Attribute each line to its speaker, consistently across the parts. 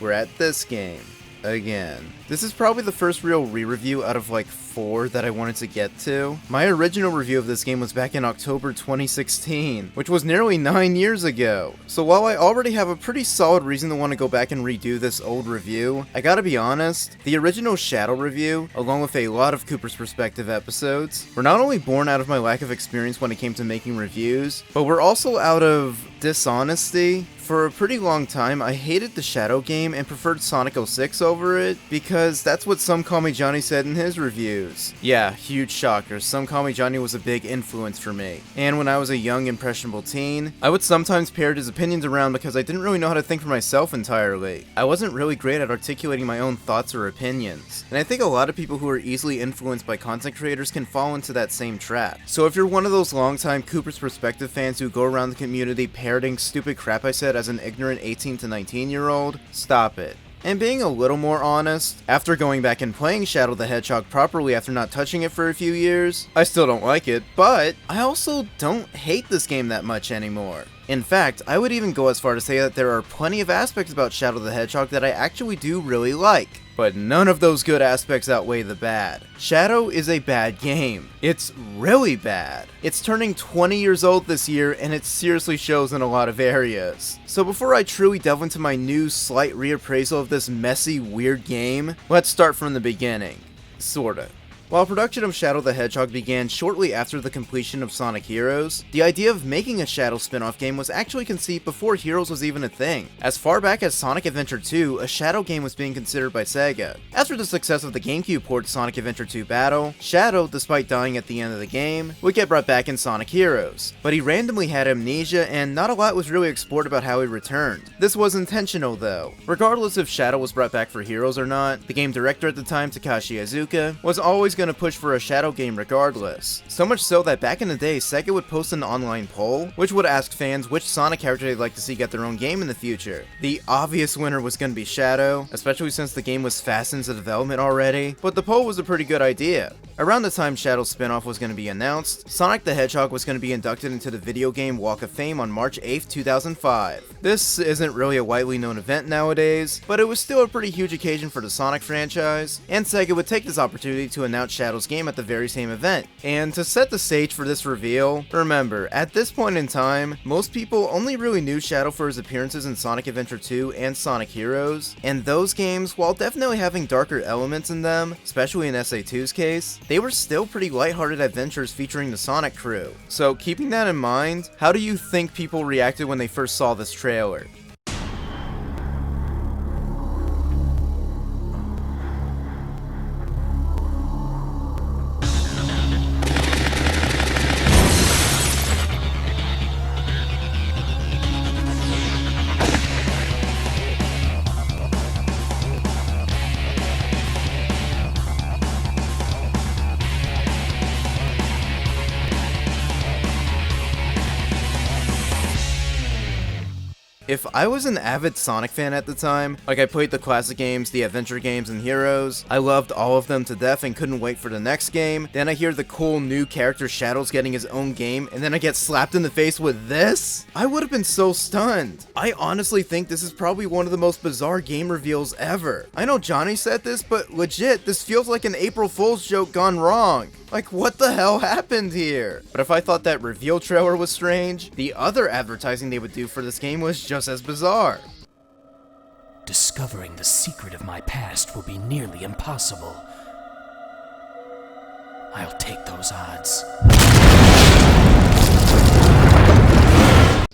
Speaker 1: we're at this game again. This is probably the first real re-review out of like 4 that I wanted to get to. My original review of this game was back in October 2016, which was nearly 9 years ago. So while I already have a pretty solid reason to want to go back and redo this old review, I gotta be honest, the original Shadow review, along with a lot of Cooper's Perspective episodes, were not only born out of my lack of experience when it came to making reviews, but were also out of dishonesty. For a pretty long time, I hated the Shadow game and preferred Sonic 06 over it, because that's what Some Call Me Johnny said in his reviews. Yeah, huge shocker, Some Call Me Johnny was a big influence for me. And when I was a young, impressionable teen, I would sometimes parrot his opinions around because I didn't really know how to think for myself entirely. I wasn't really great at articulating my own thoughts or opinions. And I think a lot of people who are easily influenced by content creators can fall into that same trap. So if you're one of those longtime Cooper's Perspective fans who go around the community parroting stupid crap I said as an ignorant 18 to 19-year-old, stop it. And being a little more honest, after going back and playing Shadow the Hedgehog properly after not touching it for a few years, I still don't like it, but I also don't hate this game that much anymore. In fact, I would even go as far to say that there are plenty of aspects about Shadow the Hedgehog that I actually do really like. But none of those good aspects outweigh the bad. Shadow is a bad game. It's really bad. It's turning 20 years old this year, and it seriously shows in a lot of areas. So before I truly delve into my new slight reappraisal of this messy, weird game, let's start from the beginning. Sorta. While production of Shadow the Hedgehog began shortly after the completion of Sonic Heroes, the idea of making a Shadow spin-off game was actually conceived before Heroes was even a thing. As far back as Sonic Adventure 2, a Shadow game was being considered by Sega. After the success of the GameCube port Sonic Adventure 2 Battle, Shadow, despite dying at the end of the game, would get brought back in Sonic Heroes. But he randomly had amnesia, and not a lot was really explored about how he returned. This was intentional though. Regardless if Shadow was brought back for Heroes or not, the game director at the time, Takashi Iizuka, was always going to push for a Shadow game regardless. So much so that back in the day, Sega would post an online poll, which would ask fans which Sonic character they'd like to see get their own game in the future. The obvious winner was going to be Shadow, especially since the game was fast into development already, but the poll was a pretty good idea. Around the time Shadow's spin-off was going to be announced, Sonic the Hedgehog was going to be inducted into the Video Game Walk of Fame on March 8th, 2005. This isn't really a widely known event nowadays, but it was still a pretty huge occasion for the Sonic franchise, and Sega would take this opportunity to announce Shadow's game at the very same event. And to set the stage for this reveal, remember, at this point in time, most people only really knew Shadow for his appearances in Sonic Adventure 2 and Sonic Heroes, and those games, while definitely having darker elements in them, especially in SA2's case, they were still pretty lighthearted adventures featuring the Sonic crew. So keeping that in mind, how do you think people reacted when they first saw this trailer? If I was an avid Sonic fan at the time, like I played the classic games, the adventure games, and Heroes, I loved all of them to death and couldn't wait for the next game, then I hear the cool new character Shadow's getting his own game, and then I get slapped in the face with this? I would have been so stunned. I honestly think this is probably one of the most bizarre game reveals ever. I know Johnny said this, but legit, this feels like an April Fool's joke gone wrong. Like, what the hell happened here? But if I thought that reveal trailer was strange, the other advertising they would do for this game was just as bizarre.
Speaker 2: Discovering the secret of my past will be nearly impossible. I'll take those odds.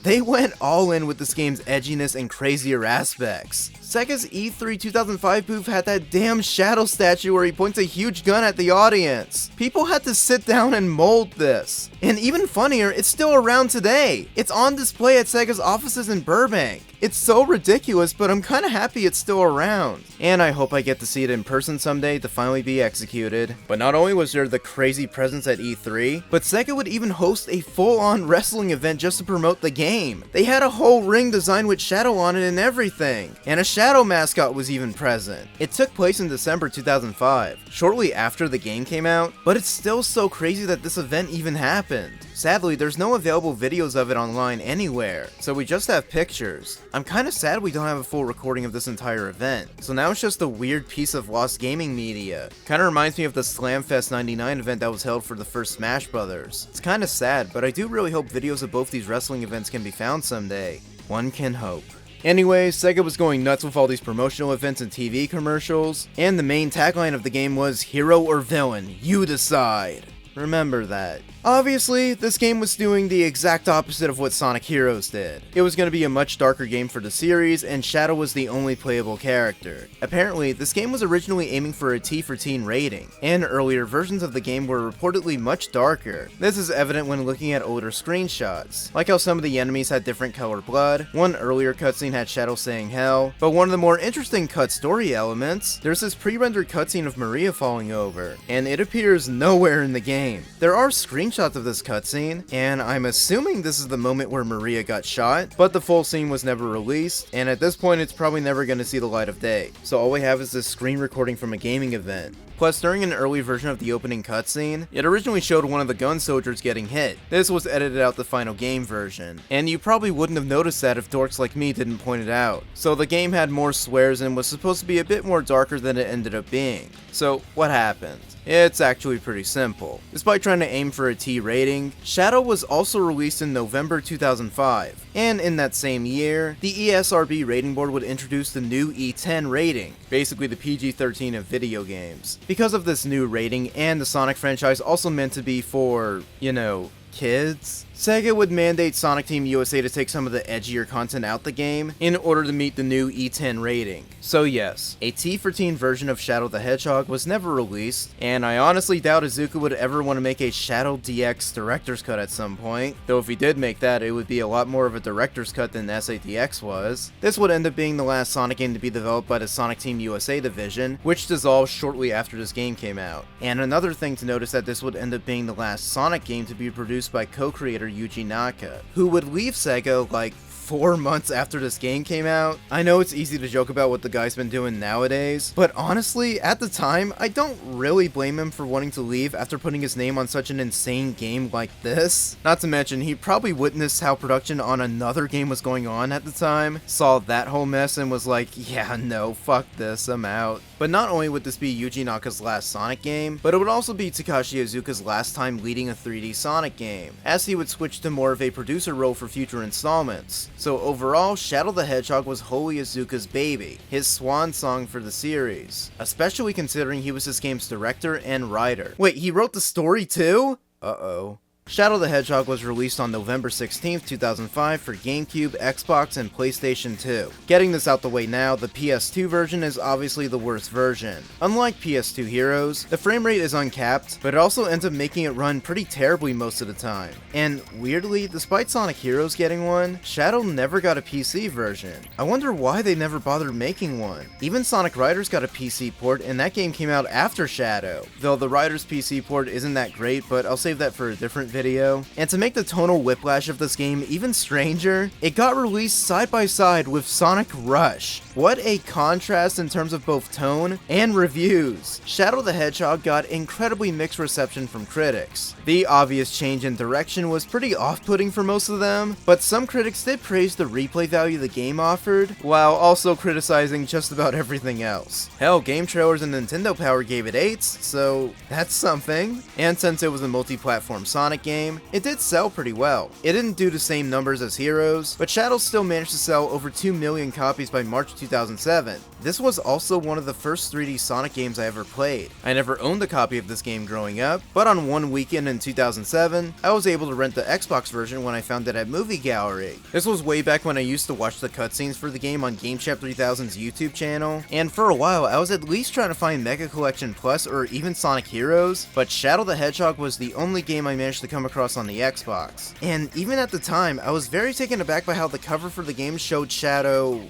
Speaker 1: They went all in with this game's edginess and crazier aspects. Sega's E3 2005 booth had that damn Shadow statue where he points a huge gun at the audience. People had to sit down and mold this. And even funnier, it's still around today. It's on display at Sega's offices in Burbank. It's so ridiculous, but I'm kinda happy it's still around. And I hope I get to see it in person someday to finally be executed. But not only was there the crazy presence at E3, but Sega would even host a full-on wrestling event just to promote the game. They had a whole ring designed with Shadow on it and everything. And a Shadow Shadow mascot was even present. It took place in December 2005, shortly after the game came out, but it's still so crazy that this event even happened. Sadly, there's no available videos of it online anywhere, so we just have pictures. I'm kinda sad we don't have a full recording of this entire event, so now it's just a weird piece of lost gaming media. Kinda reminds me of the Slamfest 99 event that was held for the first Smash Brothers. It's kinda sad, but I do really hope videos of both these wrestling events can be found someday. One can hope. Anyway, Sega was going nuts with all these promotional events and TV commercials, and the main tagline of the game was, "Hero or villain, you decide." Remember that. Obviously, this game was doing the exact opposite of what Sonic Heroes did. It was going to be a much darker game for the series, and Shadow was the only playable character. Apparently, this game was originally aiming for a T for teen rating, and earlier versions of the game were reportedly much darker. This is evident when looking at older screenshots, like how some of the enemies had different colored blood, one earlier cutscene had Shadow saying hell, but one of the more interesting cut story elements, there's this pre-rendered cutscene of Maria falling over, and it appears nowhere in the game. There are screenshots of this cutscene, and I'm assuming this is the moment where Maria got shot, but the full scene was never released, and at this point it's probably never going to see the light of day, so all we have is this screen recording from a gaming event. Plus, during an early version of the opening cutscene, it originally showed one of the gun soldiers getting hit. This was edited out the final game version, and you probably wouldn't have noticed that if dorks like me didn't point it out. So the game had more swears and was supposed to be a bit more darker than it ended up being. So what happened? It's actually pretty simple. Despite trying to aim for a T rating, Shadow was also released in November 2005, and in that same year, the ESRB rating board would introduce the new E10 rating, basically the PG-13 of video games. Because of this new rating, and the Sonic franchise also meant to be for, you know, kids, Sega would mandate Sonic Team USA to take some of the edgier content out the game in order to meet the new E10 rating. So yes, a T for teen version of Shadow the Hedgehog was never released, and I honestly doubt Iizuka would ever want to make a Shadow DX director's cut at some point, though if he did make that, it would be a lot more of a director's cut than SADX was. This would end up being the last Sonic game to be developed by the Sonic Team USA division, which dissolved shortly after this game came out. And another thing to notice that this would end up being the last Sonic game to be produced by co-creator Yuji Naka, who would leave Sega like 4 months after this game came out. I know it's easy to joke about what the guy's been doing nowadays, but honestly, at the time, I don't really blame him for wanting to leave after putting his name on such an insane game like this. Not to mention, he probably witnessed how production on another game was going on at the time, saw that whole mess and was like, yeah, no, fuck this, I'm out. But not only would this be Yuji Naka's last Sonic game, but it would also be Takashi Iizuka's last time leading a 3D Sonic game, as he would switch to more of a producer role for future installments. So overall, Shadow the Hedgehog was wholly Iizuka's baby, his swan song for the series, especially considering he was this game's director and writer. Wait, he wrote the story too? Uh-oh. Shadow the Hedgehog was released on November 16th, 2005 for GameCube, Xbox, and PlayStation 2. Getting this out the way now, the PS2 version is obviously the worst version. Unlike PS2 Heroes, the frame rate is uncapped, but it also ends up making it run pretty terribly most of the time. And weirdly, despite Sonic Heroes getting one, Shadow never got a PC version. I wonder why they never bothered making one. Even Sonic Riders got a PC port, and that game came out after Shadow. Though the Riders PC port isn't that great, but I'll save that for a different video. And to make the tonal whiplash of this game even stranger, it got released side by side with Sonic Rush. What a contrast in terms of both tone and reviews. Shadow the Hedgehog got incredibly mixed reception from critics. The obvious change in direction was pretty off-putting for most of them, but some critics did praise the replay value the game offered, while also criticizing just about everything else. Hell, Game Trailers and Nintendo Power gave it 8s, so that's something. And since it was a multi-platform Sonic game, it did sell pretty well. It didn't do the same numbers as Heroes, but Shadow still managed to sell over 2 million copies by March 2007. This was also one of the first 3D Sonic games I ever played. I never owned a copy of this game growing up, but on one weekend in 2007, I was able to rent the Xbox version when I found it at Movie Gallery. This was way back when I used to watch the cutscenes for the game on GameChap 3000's YouTube channel, and for a while I was at least trying to find Mega Collection Plus or even Sonic Heroes, but Shadow the Hedgehog was the only game I managed to come across on the Xbox. And even at the time, I was very taken aback by how the cover for the game showed Shadow,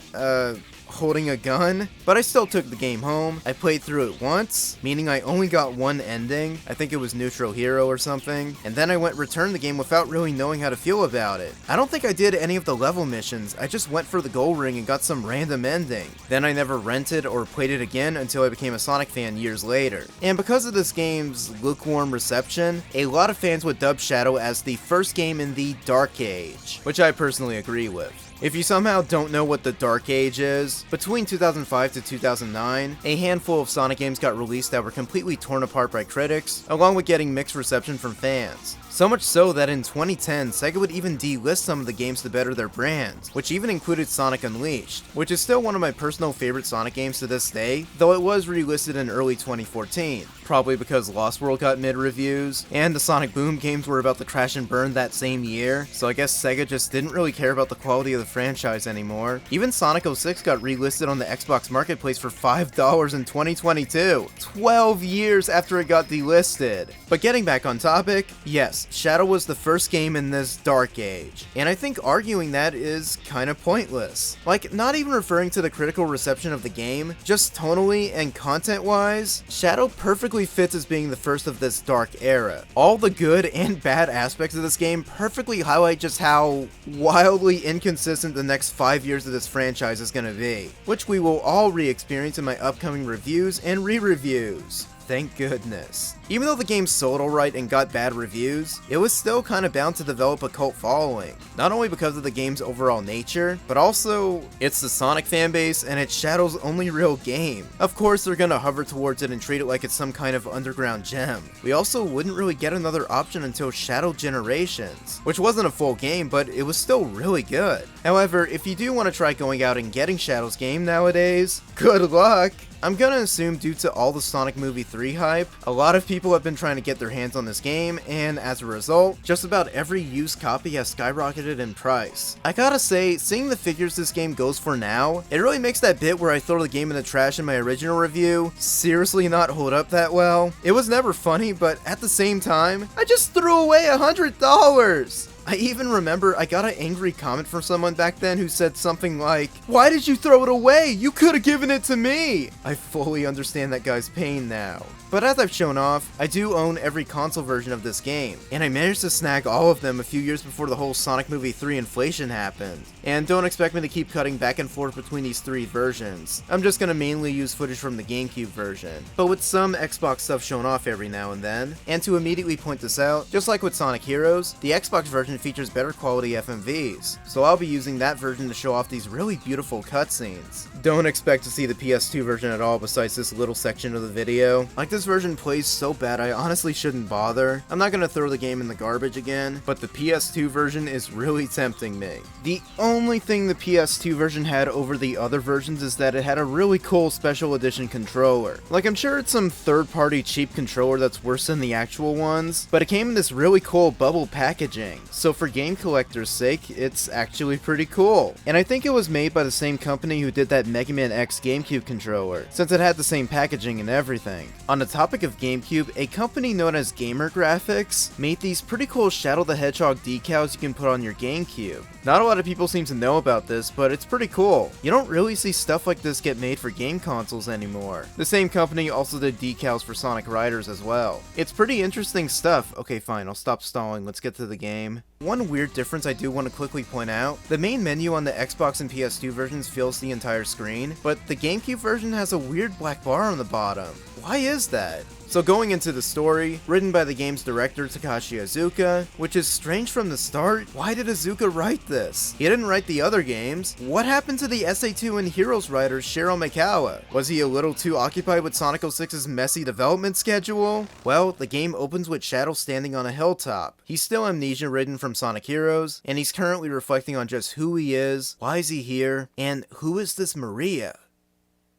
Speaker 1: holding a gun, but I still took the game home. I played through it once, meaning I only got one ending. I think it was neutral hero or something, and then I returned the game without really knowing how to feel about it. I don't think I did any of the level missions, I just went for the gold ring and got some random ending. Then I never rented or played it again until I became a Sonic fan years later. And because of this game's lukewarm reception, a lot of fans would dub Shadow as the first game in the Dark Age, which I personally agree with. If you somehow don't know what the Dark Age is, between 2005 to 2009, a handful of Sonic games got released that were completely torn apart by critics, along with getting mixed reception from fans. So much so that in 2010, Sega would even delist some of the games to better their brand, which even included Sonic Unleashed, which is still one of my personal favorite Sonic games to this day, though it was relisted in early 2014, probably because Lost World got mid-reviews, and the Sonic Boom games were about to crash and burn that same year, so I guess Sega just didn't really care about the quality of the franchise anymore. Even Sonic 06 got relisted on the Xbox Marketplace for $5 in 2022, 12 years after it got delisted. But getting back on topic, yes, Shadow was the first game in this Dark Age, and I think arguing that is kinda pointless. Like, not even referring to the critical reception of the game, just tonally and content-wise, Shadow perfectly fits as being the first of this dark era. All the good and bad aspects of this game perfectly highlight just how wildly inconsistent the next 5 years of this franchise is gonna be, which we will all re-experience in my upcoming reviews and re-reviews. Thank goodness. Even though the game sold alright and got bad reviews, it was still kinda bound to develop a cult following. Not only because of the game's overall nature, but also, it's the Sonic fanbase and it's Shadow's only real game. Of course they're gonna hover towards it and treat it like it's some kind of underground gem. We also wouldn't really get another option until Shadow Generations, which wasn't a full game, but it was still really good. However, if you do want to try going out and getting Shadow's game nowadays, good luck! I'm gonna assume due to all the Sonic Movie 3 hype, a lot of people have been trying to get their hands on this game, and as a result, just about every used copy has skyrocketed in price. I gotta say, seeing the figures this game goes for now, it really makes that bit where I throw the game in the trash in my original review seriously not hold up that well. It was never funny, but at the same time, I just threw away $100! I even remember I got an angry comment from someone back then who said something like, "Why did you throw it away? You could have given it to me!" I fully understand that guy's pain now. But as I've shown off, I do own every console version of this game, and I managed to snag all of them a few years before the whole Sonic Movie 3 inflation happened. And don't expect me to keep cutting back and forth between these three versions. I'm just gonna mainly use footage from the GameCube version, but with some Xbox stuff shown off every now and then. And to immediately point this out, just like with Sonic Heroes, the Xbox version features better quality FMVs, so I'll be using that version to show off these really beautiful cutscenes. Don't expect to see the PS2 version at all besides this little section of the video. Like, this version plays so bad I honestly shouldn't bother. I'm not gonna throw the game in the garbage again, but the PS2 version is really tempting me. The only thing the PS2 version had over the other versions is that it had a really cool special edition controller. Like, I'm sure it's some third-party cheap controller that's worse than the actual ones, but it came in this really cool bubble packaging, so for game collectors' sake, it's actually pretty cool. And I think it was made by the same company who did that Mega Man X GameCube controller, since it had the same packaging and everything. On the topic of GameCube, a company known as Gamer Graphics made these pretty cool Shadow the Hedgehog decals you can put on your GameCube. Not a lot of people seem to know about this, but it's pretty cool. You don't really see stuff like this get made for game consoles anymore. The same company also did decals for Sonic Riders as well. It's pretty interesting stuff. Okay, fine, I'll stop stalling, let's get to the game. One weird difference I do want to quickly point out, the main menu on the Xbox and PS2 versions fills the entire screen, but the GameCube version has a weird black bar on the bottom. Why is that? So going into the story, written by the game's director Takashi Iizuka, which is strange from the start. Why did Iizuka write this? He didn't write the other games. What happened to the SA2 and Heroes writer Shiro Mikawa? Was he a little too occupied with Sonic 06's messy development schedule? Well, the game opens with Shadow standing on a hilltop. He's still amnesia-ridden from Sonic Heroes, and he's currently reflecting on just who he is, why is he here, and who is this Maria?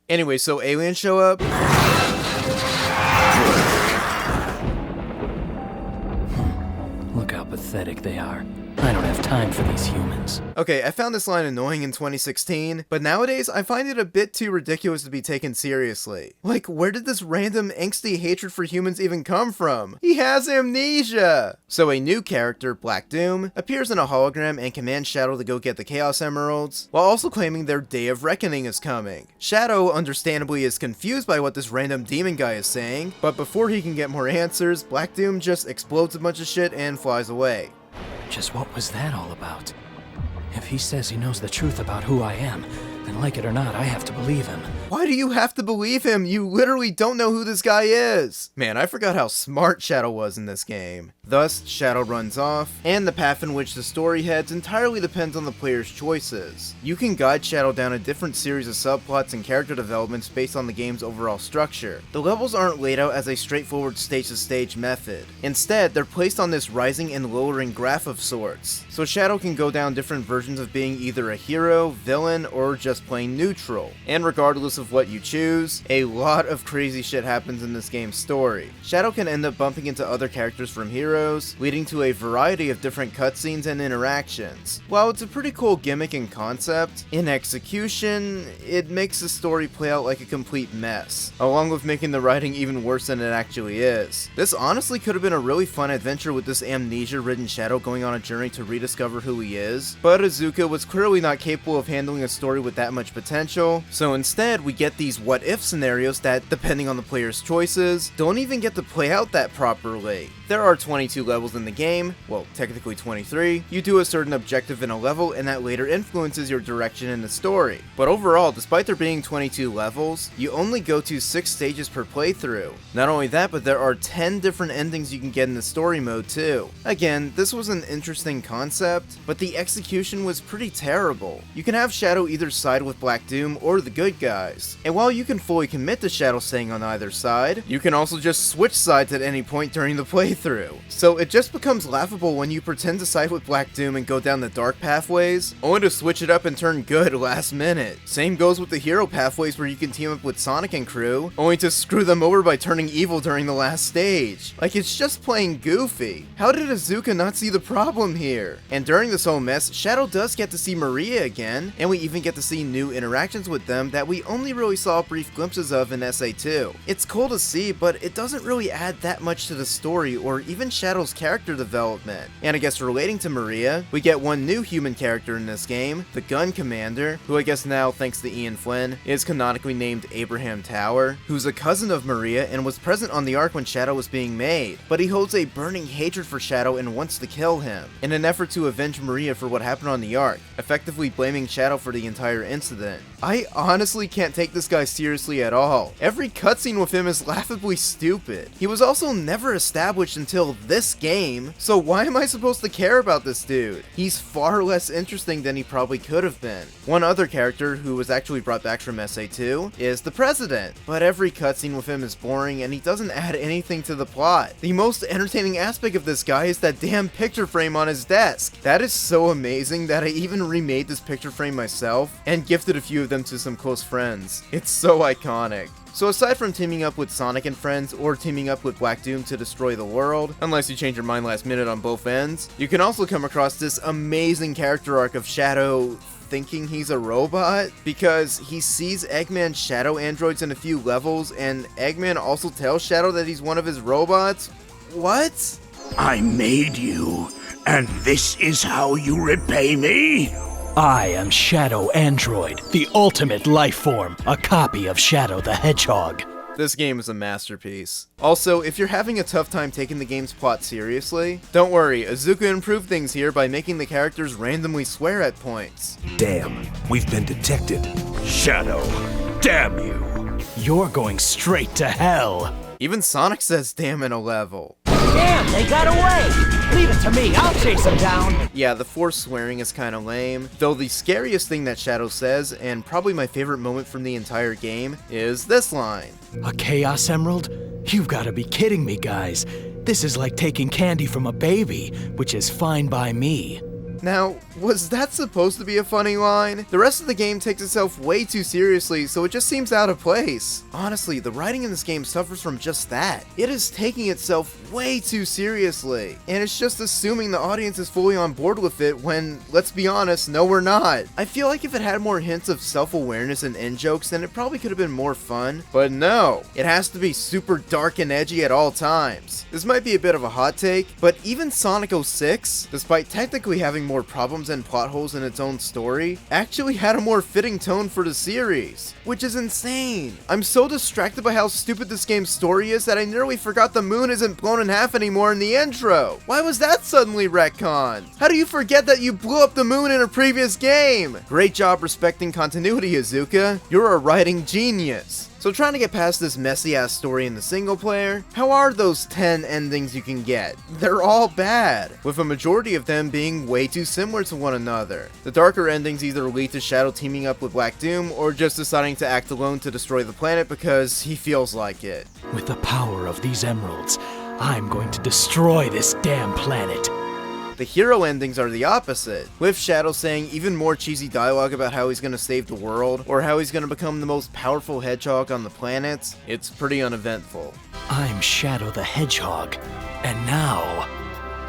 Speaker 1: Anyway, so aliens show up.
Speaker 2: Look how pathetic they are. I don't have time for these humans.
Speaker 1: Okay, I found this line annoying in 2016, but nowadays I find it a bit too ridiculous to be taken seriously. Like, where did this random angsty hatred for humans even come from? He has amnesia! So a new character, Black Doom, appears in a hologram and commands Shadow to go get the Chaos Emeralds, while also claiming their Day of Reckoning is coming. Shadow, understandably, is confused by what this random demon guy is saying, but before he can get more answers, Black Doom just explodes a bunch of shit and flies away.
Speaker 2: Just what was that all about? If he says he knows the truth about who I am, then like it or not, I have to believe him.
Speaker 1: Why do you have to believe him? You literally don't know who this guy is! Man, I forgot how smart Shadow was in this game. Thus, Shadow runs off, and the path in which the story heads entirely depends on the player's choices. You can guide Shadow down a different series of subplots and character developments based on the game's overall structure. The levels aren't laid out as a straightforward stage-to-stage method. Instead, they're placed on this rising and lowering graph of sorts, so Shadow can go down different versions of being either a hero, villain, or just plain neutral. And regardless of what you choose, a lot of crazy shit happens in this game's story. Shadow can end up bumping into other characters from heroes, leading to a variety of different cutscenes and interactions. While it's a pretty cool gimmick and concept, in execution, it makes the story play out like a complete mess, along with making the writing even worse than it actually is. This honestly could have been a really fun adventure with this amnesia-ridden Shadow going on a journey to rediscover who he is, but Azuka was clearly not capable of handling a story with that much potential, so instead we get these what-if scenarios that, depending on the player's choices, don't even get to play out that properly. There are 22 levels in the game, well, technically 23. You do a certain objective in a level, and that later influences your direction in the story. But overall, despite there being 22 levels, you only go to 6 stages per playthrough. Not only that, but there are 10 different endings you can get in the story mode too. Again, this was an interesting concept, but the execution was pretty terrible. You can have Shadow either side with Black Doom or the good guys, and while you can fully commit to Shadow staying on either side, you can also just switch sides at any point during the playthrough. So it just becomes laughable when you pretend to side with Black Doom and go down the dark pathways, only to switch it up and turn good last minute. Same goes with the hero pathways where you can team up with Sonic and crew, only to screw them over by turning evil during the last stage. Like, it's just plain goofy. How did Azuka not see the problem here? And during this whole mess, Shadow does get to see Maria again, and we even get to see new interactions with them that we only really saw brief glimpses of in SA2. It's cool to see, but it doesn't really add that much to the story or even Shadow's character development. And I guess relating to Maria, we get one new human character in this game, the Gun Commander, who I guess now, thanks to Ian Flynn, is canonically named Abraham Tower, who's a cousin of Maria and was present on the arc when Shadow was being made, but he holds a burning hatred for Shadow and wants to kill him, in an effort to avenge Maria for what happened on the arc, effectively blaming Shadow for the entire incident. I honestly can't take this guy seriously at all. Every cutscene with him is laughably stupid. He was also never established until this game, so why am I supposed to care about this dude? He's far less interesting than he probably could have been. One other character who was actually brought back from SA2 is the President, but every cutscene with him is boring and he doesn't add anything to the plot. The most entertaining aspect of this guy is that damn picture frame on his desk. That is so amazing that I even remade this picture frame myself and gifted a few of them to some close friends. It's so iconic. So aside from teaming up with Sonic and friends, or teaming up with Black Doom to destroy the world, unless you change your mind last minute on both ends, you can also come across this amazing character arc of Shadow thinking he's a robot, because he sees Eggman's shadow androids in a few levels, and Eggman also tells Shadow that he's one of his robots? What?
Speaker 3: I made you, and this is how you repay me?
Speaker 2: I am Shadow Android, the ultimate life form, a copy of Shadow the Hedgehog.
Speaker 1: This game is a masterpiece. Also, if you're having a tough time taking the game's plot seriously, don't worry, Azuka improved things here by making the characters randomly swear at points.
Speaker 3: Damn, we've been detected. Shadow, damn you.
Speaker 2: You're going straight to hell.
Speaker 1: Even Sonic says damn in a level.
Speaker 4: Damn, they got away! Leave it to me, I'll chase them down!
Speaker 1: Yeah, the forced swearing is kinda lame, though the scariest thing that Shadow says, and probably my favorite moment from the entire game, is this line.
Speaker 2: A Chaos Emerald? You've gotta be kidding me, guys. This is like taking candy from a baby, which is fine by me.
Speaker 1: Now, was that supposed to be a funny line? The rest of the game takes itself way too seriously, so it just seems out of place. Honestly, the writing in this game suffers from just that. It is taking itself way too seriously, and it's just assuming the audience is fully on board with it when, let's be honest, no we're not. I feel like if it had more hints of self-awareness and in-jokes, then it probably could have been more fun, but no. It has to be super dark and edgy at all times. This might be a bit of a hot take, but even Sonic 06, despite technically having more problems and plot holes in its own story, actually had a more fitting tone for the series, which is insane. I'm so distracted by how stupid this game's story is that I nearly forgot the moon isn't blown in half anymore in the intro. Why was that suddenly retconned? How do you forget that you blew up the moon in a previous game? Great job respecting continuity, Izuka. You're a writing genius. So trying to get past this messy ass story in the single player, how are those 10 endings you can get? They're all bad, with a majority of them being way too similar to one another. The darker endings either lead to Shadow teaming up with Black Doom, or just deciding to act alone to destroy the planet because he feels like it.
Speaker 2: With the power of these emeralds, I'm going to destroy this damn planet.
Speaker 1: The hero endings are the opposite, with Shadow saying even more cheesy dialogue about how he's gonna save the world, or how he's gonna become the most powerful hedgehog on the planet. It's pretty uneventful.
Speaker 2: I'm Shadow the Hedgehog, and now,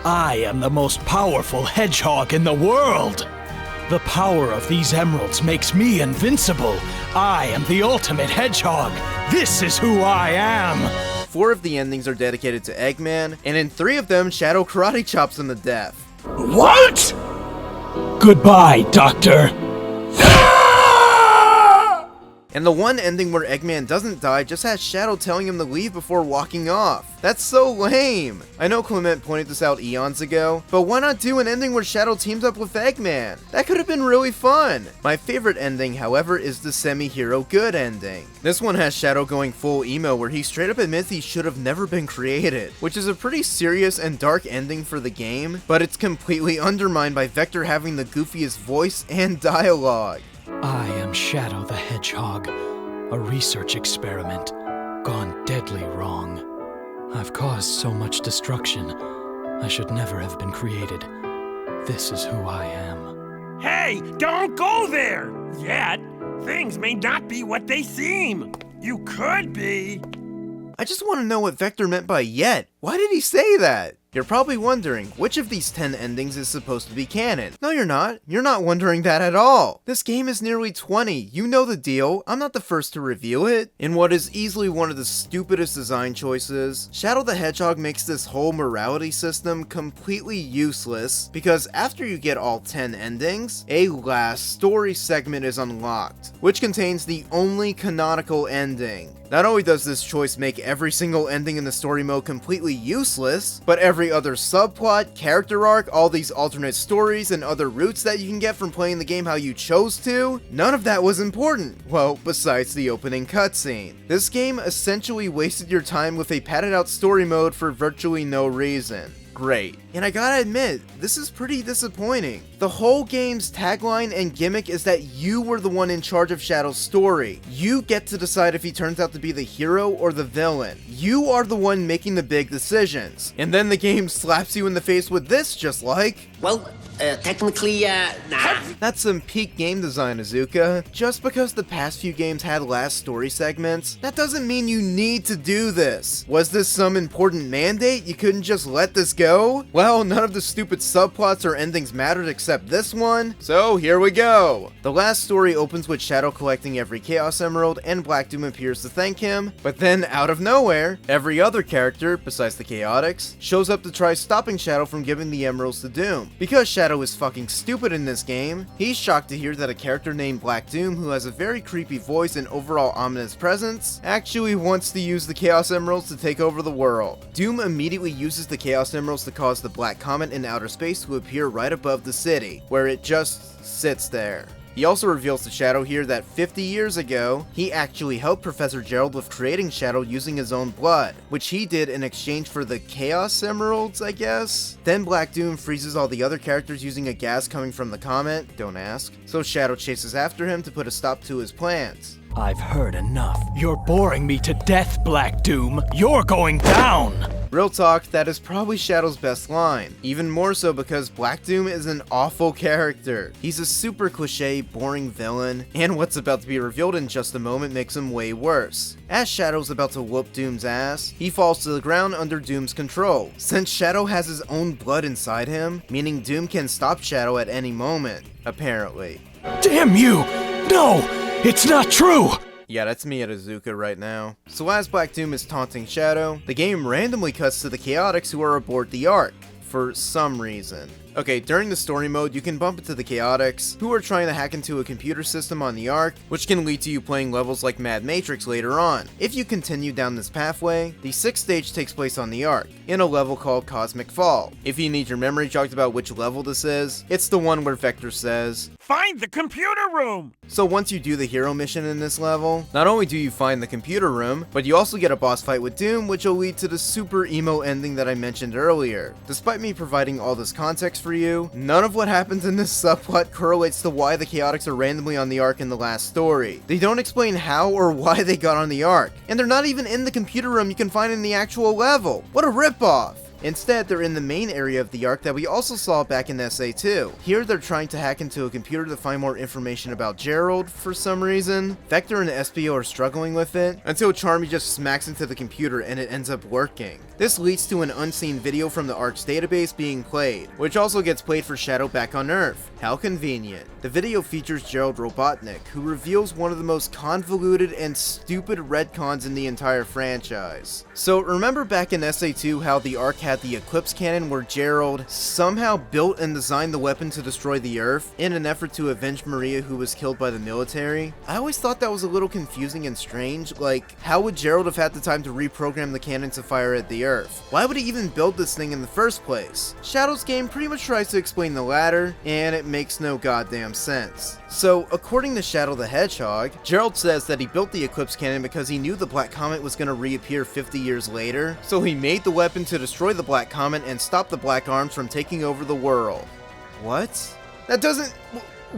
Speaker 2: I am the most powerful hedgehog in the world! The power of these emeralds makes me invincible! I am the ultimate hedgehog! This is who I am!
Speaker 1: 4 of the endings are dedicated to Eggman, and in 3 of them, Shadow karate chops him to death.
Speaker 3: What?
Speaker 2: Goodbye, Doctor!
Speaker 1: And the one ending where Eggman doesn't die just has Shadow telling him to leave before walking off. That's so lame. I know Clement pointed this out eons ago, but why not do an ending where Shadow teams up with Eggman? That could have been really fun. My favorite ending, however, is the semi-hero good ending. This one has Shadow going full emo where he straight up admits he should have never been created, which is a pretty serious and dark ending for the game, but it's completely undermined by Vector having the goofiest voice and dialogue.
Speaker 2: I am Shadow the Hedgehog, a research experiment gone deadly wrong. I've caused so much destruction. I should never have been created. This is who I am.
Speaker 5: Hey, don't go there! Yet, things may not be what they seem. You could be.
Speaker 1: I just want to know what Vector meant by yet. Why did he say that? You're probably wondering, which of these 10 endings is supposed to be canon? No, you're not. You're not wondering that at all. This game is nearly 20. You know the deal. I'm not the first to reveal it. In what is easily one of the stupidest design choices, Shadow the Hedgehog makes this whole morality system completely useless because after you get all 10 endings, a last story segment is unlocked, which contains the only canonical ending. Not only does this choice make every single ending in the story mode completely useless, but every other subplot, character arc, all these alternate stories, and other routes that you can get from playing the game how you chose to, none of that was important. Well, besides the opening cutscene. This game essentially wasted your time with a padded out story mode for virtually no reason. Great. And I gotta admit, this is pretty disappointing. The whole game's tagline and gimmick is that you were the one in charge of Shadow's story. You get to decide if he turns out to be the hero or the villain. You are the one making the big decisions. And then the game slaps you in the face with this, just like...
Speaker 6: Well, technically, nah.
Speaker 1: That's some peak game design, Izuka. Just because the past few games had last story segments, that doesn't mean you need to do this. Was this some important mandate? You couldn't just let this go? Well, none of the stupid subplots or endings mattered except this one, so here we go. The last story opens with Shadow collecting every Chaos Emerald and Black Doom appears to thank him, but then out of nowhere, every other character, besides the Chaotix, shows up to try stopping Shadow from giving the emeralds to Doom. Because Shadow is fucking stupid in this game, he's shocked to hear that a character named Black Doom, who has a very creepy voice and overall ominous presence, actually wants to use the Chaos Emeralds to take over the world. Doom immediately uses the Chaos Emeralds to cause the Black Comet in outer space to appear right above the city, where it just sits there. He also reveals to Shadow here that 50 years ago, he actually helped Professor Gerald with creating Shadow using his own blood, which he did in exchange for the Chaos Emeralds, I guess? Then Black Doom freezes all the other characters using a gas coming from the comet, don't ask, so Shadow chases after him to put a stop to his plans.
Speaker 2: I've heard enough. You're boring me to death, Black Doom. You're going down!
Speaker 1: Real talk, that is probably Shadow's best line. Even more so because Black Doom is an awful character. He's a super cliche, boring villain, and what's about to be revealed in just a moment makes him way worse. As Shadow's about to whoop Doom's ass, he falls to the ground under Doom's control. Since Shadow has his own blood inside him, meaning Doom can stop Shadow at any moment, apparently.
Speaker 2: Damn you! No! It's not true!
Speaker 1: Yeah, that's me at Azuka right now. So as Black Doom is taunting Shadow, the game randomly cuts to the Chaotix who are aboard the Ark, for some reason. Okay, during the story mode, you can bump into the Chaotix, who are trying to hack into a computer system on the Ark, which can lead to you playing levels like Mad Matrix later on. If you continue down this pathway, the 6th stage takes place on the Ark, in a level called Cosmic Fall. If you need your memory jogged about which level this is, it's the one where Vector says,
Speaker 5: "Find the computer room!"
Speaker 1: So once you do the hero mission in this level, not only do you find the computer room, but you also get a boss fight with Doom, which will lead to the super emo ending that I mentioned earlier. Despite me providing all this context for you, none of what happens in this subplot correlates to why the Chaotix are randomly on the Ark in the last story. They don't explain how or why they got on the Ark, and they're not even in the computer room you can find in the actual level. What a ripoff! Instead, they're in the main area of the Ark that we also saw back in SA2. Here, they're trying to hack into a computer to find more information about Gerald for some reason. Vector and Espio are struggling with it, until Charmy just smacks into the computer and it ends up working. This leads to an unseen video from the Ark's database being played, which also gets played for Shadow back on Earth. How convenient. The video features Gerald Robotnik, who reveals one of the most convoluted and stupid retcons in the entire franchise. So remember back in SA2 how the Ark had the Eclipse Cannon where Gerald somehow built and designed the weapon to destroy the Earth in an effort to avenge Maria, who was killed by the military? I always thought that was a little confusing and strange. Like, how would Gerald have had the time to reprogram the cannon to fire at the Earth? Why would he even build this thing in the first place? Shadow's game pretty much tries to explain the latter, and it makes no goddamn sense. So, according to Shadow the Hedgehog, Gerald says that he built the Eclipse Cannon because he knew the Black Comet was going to reappear 50 years later, so he made the weapon to destroy the Black Comet and stop the Black Arms from taking over the world. What? That doesn't...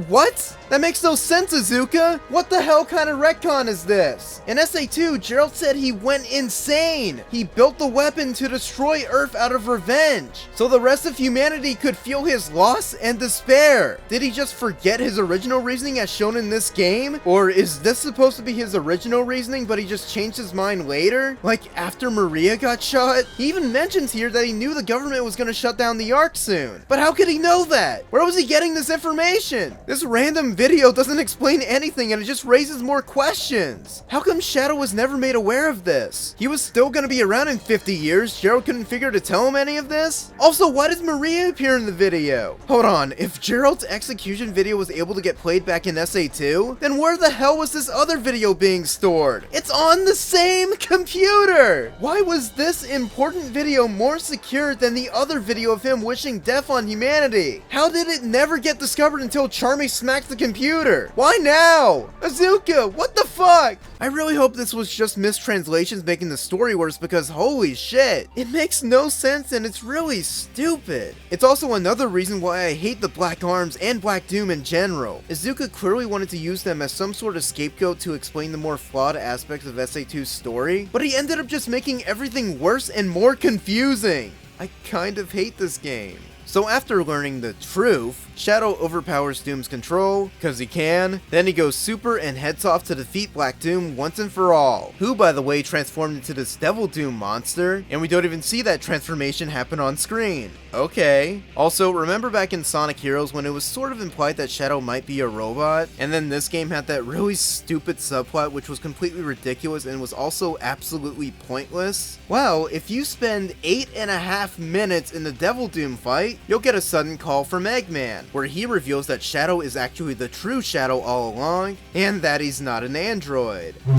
Speaker 1: What? That makes no sense, Azuka! What the hell kind of retcon is this? In SA2, Gerald said he went insane! He built the weapon to destroy Earth out of revenge, so the rest of humanity could feel his loss and despair. Did he just forget his original reasoning as shown in this game? Or is this supposed to be his original reasoning, but he just changed his mind later? Like after Maria got shot? He even mentions here that he knew the government was gonna shut down the Ark soon. But how could he know that? Where was he getting this information? This random video doesn't explain anything and it just raises more questions. How come Shadow was never made aware of this? He was still gonna be around in 50 years, Gerald couldn't figure to tell him any of this? Also, why does Maria appear in the video? Hold on, if Gerald's execution video was able to get played back in SA2, then where the hell was this other video being stored? It's on the same computer! Why was this important video more secure than the other video of him wishing death on humanity? How did it never get discovered until Charmy smacked the computer? Why now? Azuka, what the fuck? I really hope this was just mistranslations making the story worse because holy shit, it makes no sense and it's really stupid. It's also another reason why I hate the Black Arms and Black Doom in general. Azuka clearly wanted to use them as some sort of scapegoat to explain the more flawed aspects of SA2's story, but he ended up just making everything worse and more confusing. I kind of hate this game. So after learning the truth, Shadow overpowers Doom's control, cause he can, then he goes super and heads off to defeat Black Doom once and for all, who by the way transformed into this Devil Doom monster, and we don't even see that transformation happen on screen. Okay. Also, remember back in Sonic Heroes when it was sort of implied that Shadow might be a robot, and then this game had that really stupid subplot which was completely ridiculous and was also absolutely pointless? Well, if you spend 8.5 minutes in the Devil Doom fight, you'll get a sudden call from Eggman, where he reveals that Shadow is actually the true Shadow all along, and that he's not an android.
Speaker 3: Can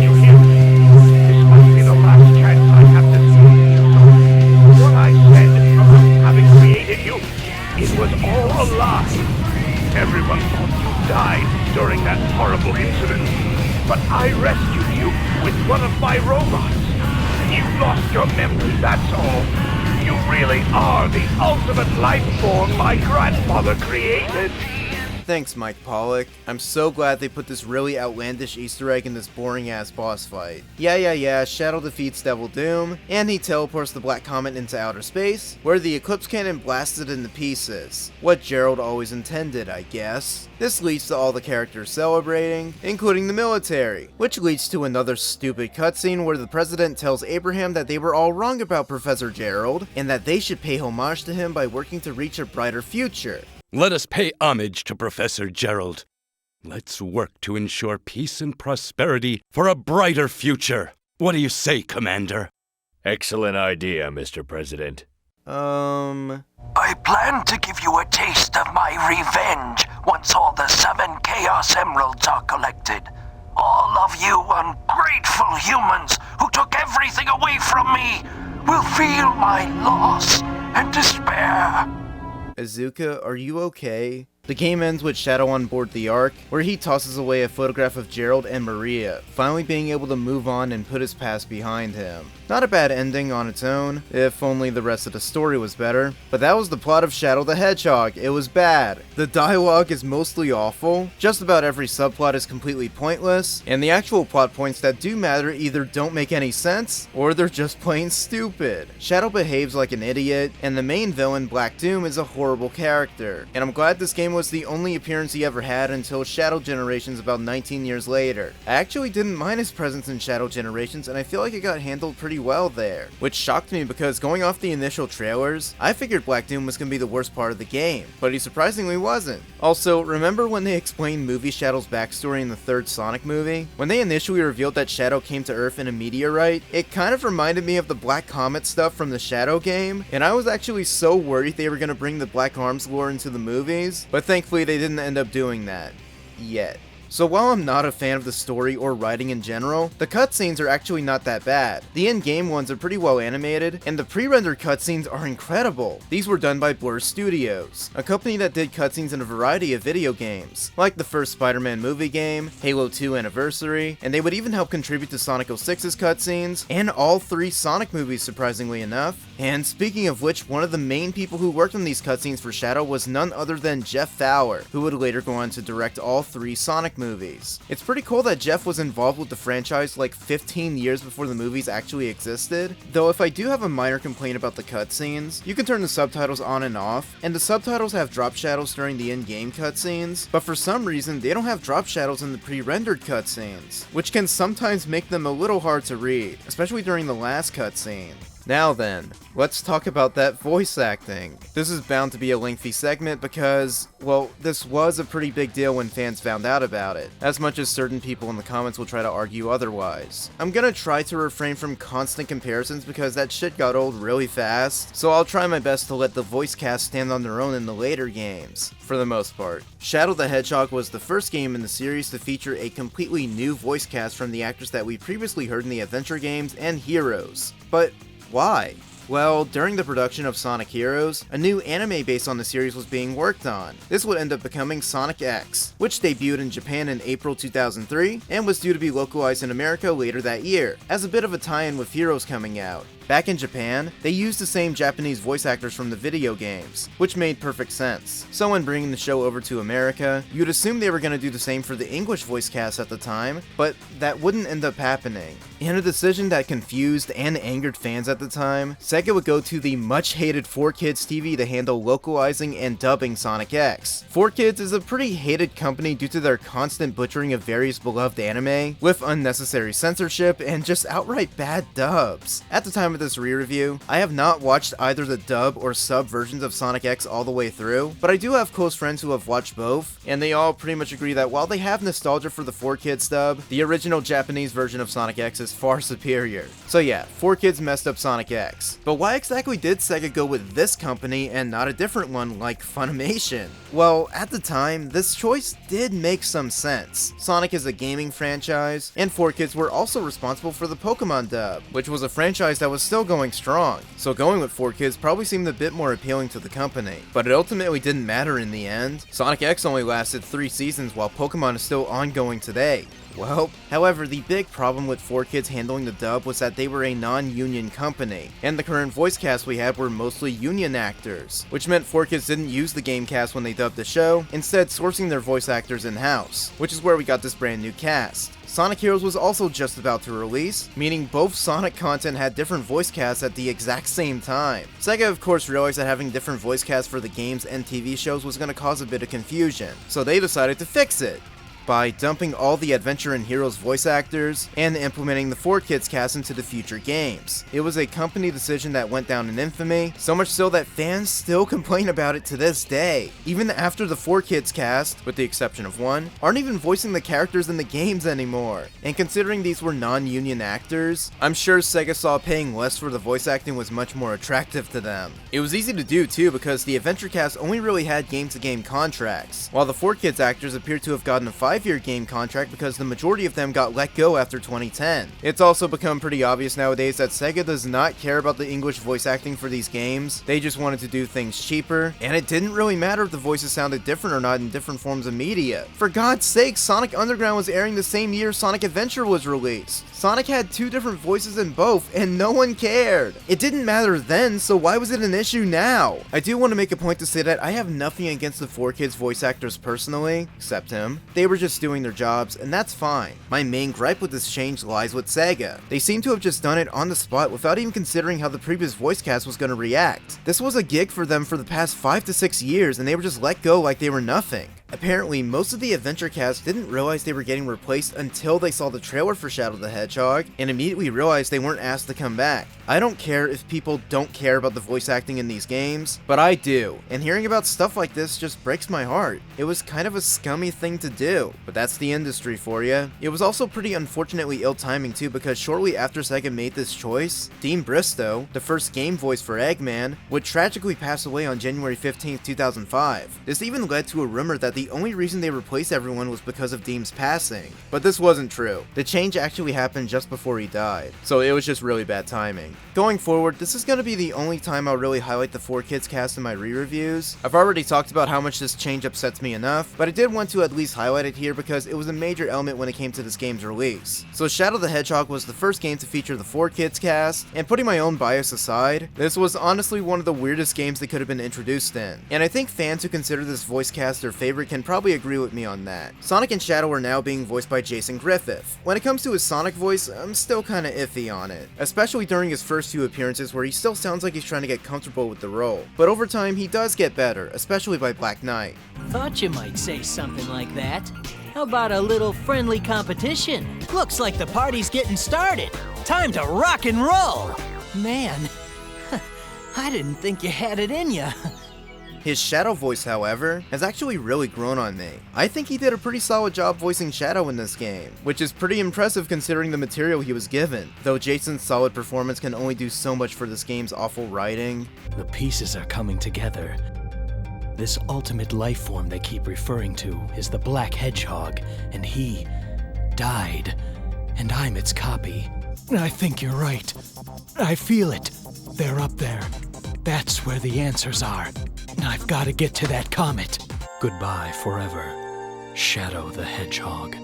Speaker 3: you hear me? This must be the last chance I have to see you. What I said about having created you, it was all a lie. Everyone thought you died during that horrible incident, but I rescued you with one of my robots. You lost your memory, that's all. You really are the ultimate life form my grandfather created.
Speaker 1: Thanks, Mike Pollock. I'm so glad they put this really outlandish Easter egg in this boring-ass boss fight. Yeah, Shadow defeats Devil Doom, and he teleports the Black Comet into outer space, where the Eclipse Cannon blasted into pieces. What Gerald always intended, I guess. This leads to all the characters celebrating, including the military, which leads to another stupid cutscene where the president tells Abraham that they were all wrong about Professor Gerald, and that they should pay homage to him by working to reach a brighter future.
Speaker 7: Let us pay homage to Professor Gerald. Let's work to ensure peace and prosperity for a brighter future. What do you say, Commander?
Speaker 3: Excellent idea, Mr. President.
Speaker 8: I plan to give you a taste of my revenge once all the 7 Chaos Emeralds are collected. All of you ungrateful humans who took everything away from me will feel my loss and despair.
Speaker 1: Azuka, are you okay? The game ends with Shadow on board the Ark, where he tosses away a photograph of Gerald and Maria, finally being able to move on and put his past behind him. Not a bad ending on its own, if only the rest of the story was better, but that was the plot of Shadow the Hedgehog. It was bad. The dialogue is mostly awful, just about every subplot is completely pointless, and the actual plot points that do matter either don't make any sense, or they're just plain stupid. Shadow behaves like an idiot, and the main villain, Black Doom, is a horrible character, and I'm glad this game was the only appearance he ever had until Shadow Generations about 19 years later. I actually didn't mind his presence in Shadow Generations, and I feel like it got handled pretty well there, which shocked me because going off the initial trailers, I figured Black Doom was going to be the worst part of the game, but he surprisingly wasn't. Also, remember when they explained Movie Shadow's backstory in the 3rd Sonic movie? When they initially revealed that Shadow came to Earth in a meteorite, it kind of reminded me of the Black Comet stuff from the Shadow game, and I was actually so worried they were going to bring the Black Arms lore into the movies, but thankfully they didn't end up doing that. Yet. So while I'm not a fan of the story or writing in general, the cutscenes are actually not that bad. The in-game ones are pretty well animated, and the pre-rendered cutscenes are incredible. These were done by Blur Studios, a company that did cutscenes in a variety of video games, like the first Spider-Man movie game, Halo 2 Anniversary, and they would even help contribute to Sonic 06's cutscenes, and all 3 Sonic movies surprisingly enough. And speaking of which, one of the main people who worked on these cutscenes for Shadow was none other than Jeff Fowler, who would later go on to direct all 3 Sonic movies. It's pretty cool that Jeff was involved with the franchise like 15 years before the movies actually existed, though if I do have a minor complaint about the cutscenes, you can turn the subtitles on and off, and the subtitles have drop shadows during the in-game cutscenes, but for some reason they don't have drop shadows in the pre-rendered cutscenes, which can sometimes make them a little hard to read, especially during the last cutscene. Now then, let's talk about that voice acting. This is bound to be a lengthy segment because, well, this was a pretty big deal when fans found out about it, as much as certain people in the comments will try to argue otherwise. I'm gonna try to refrain from constant comparisons because that shit got old really fast, so I'll try my best to let the voice cast stand on their own in the later games, for the most part. Shadow the Hedgehog was the first game in the series to feature a completely new voice cast from the actors that we previously heard in the adventure games and Heroes. But why? Well, during the production of Sonic Heroes, a new anime based on the series was being worked on. This would end up becoming Sonic X, which debuted in Japan in April 2003 and was due to be localized in America later that year, as a bit of a tie-in with Heroes coming out. Back in Japan, they used the same Japanese voice actors from the video games, which made perfect sense. So when bringing the show over to America, you'd assume they were going to do the same for the English voice cast at the time, but that wouldn't end up happening. In a decision that confused and angered fans at the time, Sega would go to the much-hated 4Kids TV to handle localizing and dubbing Sonic X. 4Kids is a pretty hated company due to their constant butchering of various beloved anime, with unnecessary censorship and just outright bad dubs. At the time of this re-review, I have not watched either the dub or sub versions of Sonic X all the way through, but I do have close friends who have watched both, and they all pretty much agree that while they have nostalgia for the 4Kids dub, the original Japanese version of Sonic X is far superior. So yeah, 4Kids messed up Sonic X. But why exactly did Sega go with this company and not a different one like Funimation? Well, at the time, this choice did make some sense. Sonic is a gaming franchise, and 4Kids were also responsible for the Pokemon dub, which was a franchise that was still going strong, so going with 4Kids probably seemed a bit more appealing to the company. But it ultimately didn't matter in the end. Sonic X only lasted 3 seasons while Pokemon is still ongoing today. Well, however, the big problem with 4Kids handling the dub was that they were a non-union company, and the current voice cast we had were mostly union actors, which meant 4Kids didn't use the game cast when they dubbed the show, instead sourcing their voice actors in-house, which is where we got this brand new cast. Sonic Heroes was also just about to release, meaning both Sonic content had different voice casts at the exact same time. Sega of course realized that having different voice casts for the games and TV shows was going to cause a bit of confusion, so they decided to fix it by dumping all the Adventure and Heroes voice actors and implementing the 4Kids cast into the future games. It was a company decision that went down in infamy, so much so that fans still complain about it to this day. Even after the 4Kids cast, with the exception of one, aren't even voicing the characters in the games anymore. And considering these were non-union actors, I'm sure Sega saw paying less for the voice acting was much more attractive to them. It was easy to do too because the Adventure cast only really had game-to-game contracts, while the 4Kids actors appeared to have gotten a 5-year game contract because the majority of them got let go after 2010. It's also become pretty obvious nowadays that Sega does not care about the English voice acting for these games. They just wanted to do things cheaper, and it didn't really matter if the voices sounded different or not in different forms of media. For God's sake, Sonic Underground was airing the same year Sonic Adventure was released. Sonic had 2 different voices in both, and no one cared. It didn't matter then, so why was it an issue now? I do want to make a point to say that I have nothing against the 4Kids voice actors personally, except him. They were just doing their jobs, and that's fine. My main gripe with this change lies with Sega. They seem to have just done it on the spot without even considering how the previous voice cast was going to react. This was a gig for them for the past 5 to 6 years, and they were just let go like they were nothing. Apparently, most of the Adventure cast didn't realize they were getting replaced until they saw the trailer for Shadow the Hedgehog, and immediately realized they weren't asked to come back. I don't care if people don't care about the voice acting in these games, but I do, and hearing about stuff like this just breaks my heart. It was kind of a scummy thing to do, but that's the industry for ya. It was also pretty unfortunately ill timing too, because shortly after Sega made this choice, Dean Bristow, the first game voice for Eggman, would tragically pass away on January 15th, 2005. This even led to a rumor that the only reason they replaced everyone was because of Dean's passing, but this wasn't true. The change actually happened just before he died, so it was just really bad timing. Going forward, this is going to be the only time I'll really highlight the 4Kids cast in my re-reviews. I've already talked about how much this change upsets me enough, but I did want to at least highlight it here because it was a major element when it came to this game's release. So Shadow the Hedgehog was the first game to feature the 4Kids cast, and putting my own bias aside, this was honestly one of the weirdest games that could have been introduced in. And I think fans who consider this voice cast their favorite can probably agree with me on that. Sonic and Shadow are now being voiced by Jason Griffith. When it comes to his Sonic voice, I'm still kinda iffy on it, especially during his first 2 appearances where he still sounds like he's trying to get comfortable with the role. But over time, he does get better, especially by Black Knight.
Speaker 4: Thought you might say something like that. How about a little friendly competition? Looks like the party's getting started. Time to rock and roll! Man, I didn't think you had it in ya.
Speaker 1: His Shadow voice, however, has actually really grown on me. I think he did a pretty solid job voicing Shadow in this game, which is pretty impressive considering the material he was given, though Jason's solid performance can only do so much for this game's awful writing.
Speaker 2: The pieces are coming together. This ultimate life form they keep referring to is the Black Hedgehog, and he died, and I'm its copy. I think you're right. I feel it. They're up there. That's where the answers are. I've got to get to that comet. Goodbye forever, Shadow the Hedgehog.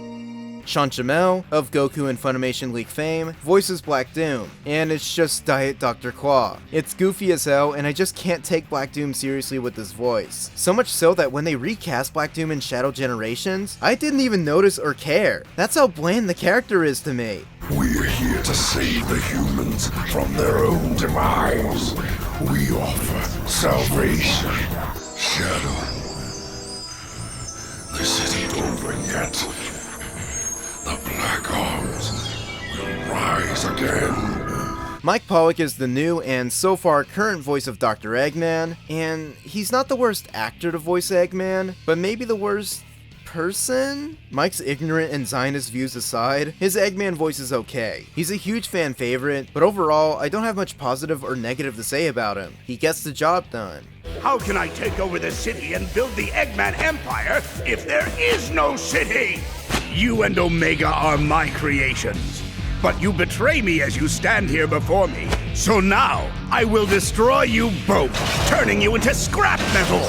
Speaker 1: Sean Chamel, of Goku and Funimation League fame, voices Black Doom, and it's just Diet Dr. Claw. It's goofy as hell, and I just can't take Black Doom seriously with this voice. So much so that when they recast Black Doom in Shadow Generations, I didn't even notice or care. That's how bland the character is to me.
Speaker 9: We're here to save the humans from their own demise. We offer salvation. Shadow. This isn't over yet. The Black Arms will rise again.
Speaker 1: Mike Pollock is the new and so far current voice of Dr. Eggman, and he's not the worst actor to voice Eggman, but maybe the worst person? Mike's ignorant and Zionist views aside, his Eggman voice is okay. He's a huge fan favorite, but overall, I don't have much positive or negative to say about him. He gets the job done.
Speaker 3: How can I take over the city and build the Eggman Empire if there is no city? You and Omega are my creations, but you betray me as you stand here before me, So now, I will destroy you both, turning you into scrap metal!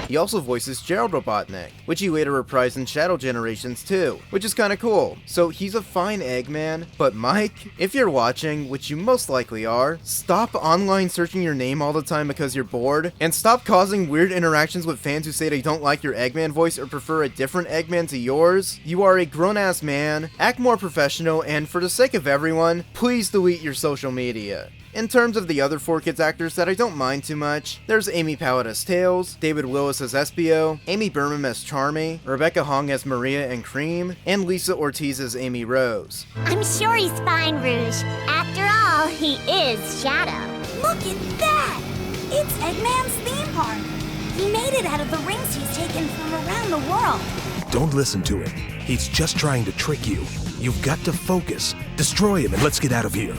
Speaker 1: He also voices Gerald Robotnik, which he later reprised in Shadow Generations too, which is kinda cool. So he's a fine Eggman, but Mike, if you're watching, which you most likely are, stop online searching your name all the time because you're bored, and stop causing weird interactions with fans who say they don't like your Eggman voice or prefer a different Eggman to yours. You are a grown-ass man, act more professional, and for the sake of everyone, please delete your social media. In terms of the other 4Kids actors that I don't mind too much, there's Amy Powell as Tails, David Willis as Espio, Amy Berman as Charmy, Rebecca Hong as Maria and Cream, and Lisa Ortiz as Amy Rose.
Speaker 10: I'm sure he's fine, Rouge. After all, he is Shadow.
Speaker 11: Look at that! It's Eggman's theme park. He made it out of the rings he's taken from around the world.
Speaker 12: Don't listen to him. He's just trying to trick you. You've got to focus. Destroy him and let's get out of here.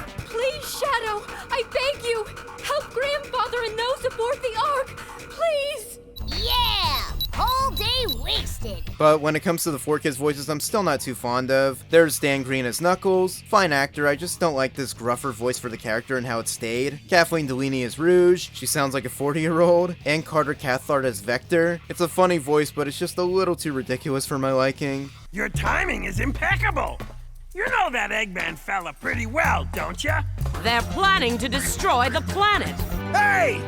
Speaker 11: Shadow, I beg you, help Grandfather and those aboard the Ark, please!
Speaker 10: Yeah! Whole day wasted!
Speaker 1: But when it comes to the 4Kids voices, I'm still not too fond of. There's Dan Green as Knuckles, fine actor, I just don't like this gruffer voice for the character and how it stayed. Kathleen Delaney as Rouge, she sounds like a 40-year-old, and Carter Cathcart as Vector. It's a funny voice, but it's just a little too ridiculous for my liking.
Speaker 5: Your timing is impeccable! You know that Eggman fella pretty well, don't ya?
Speaker 13: They're planning to destroy the planet.
Speaker 3: Hey!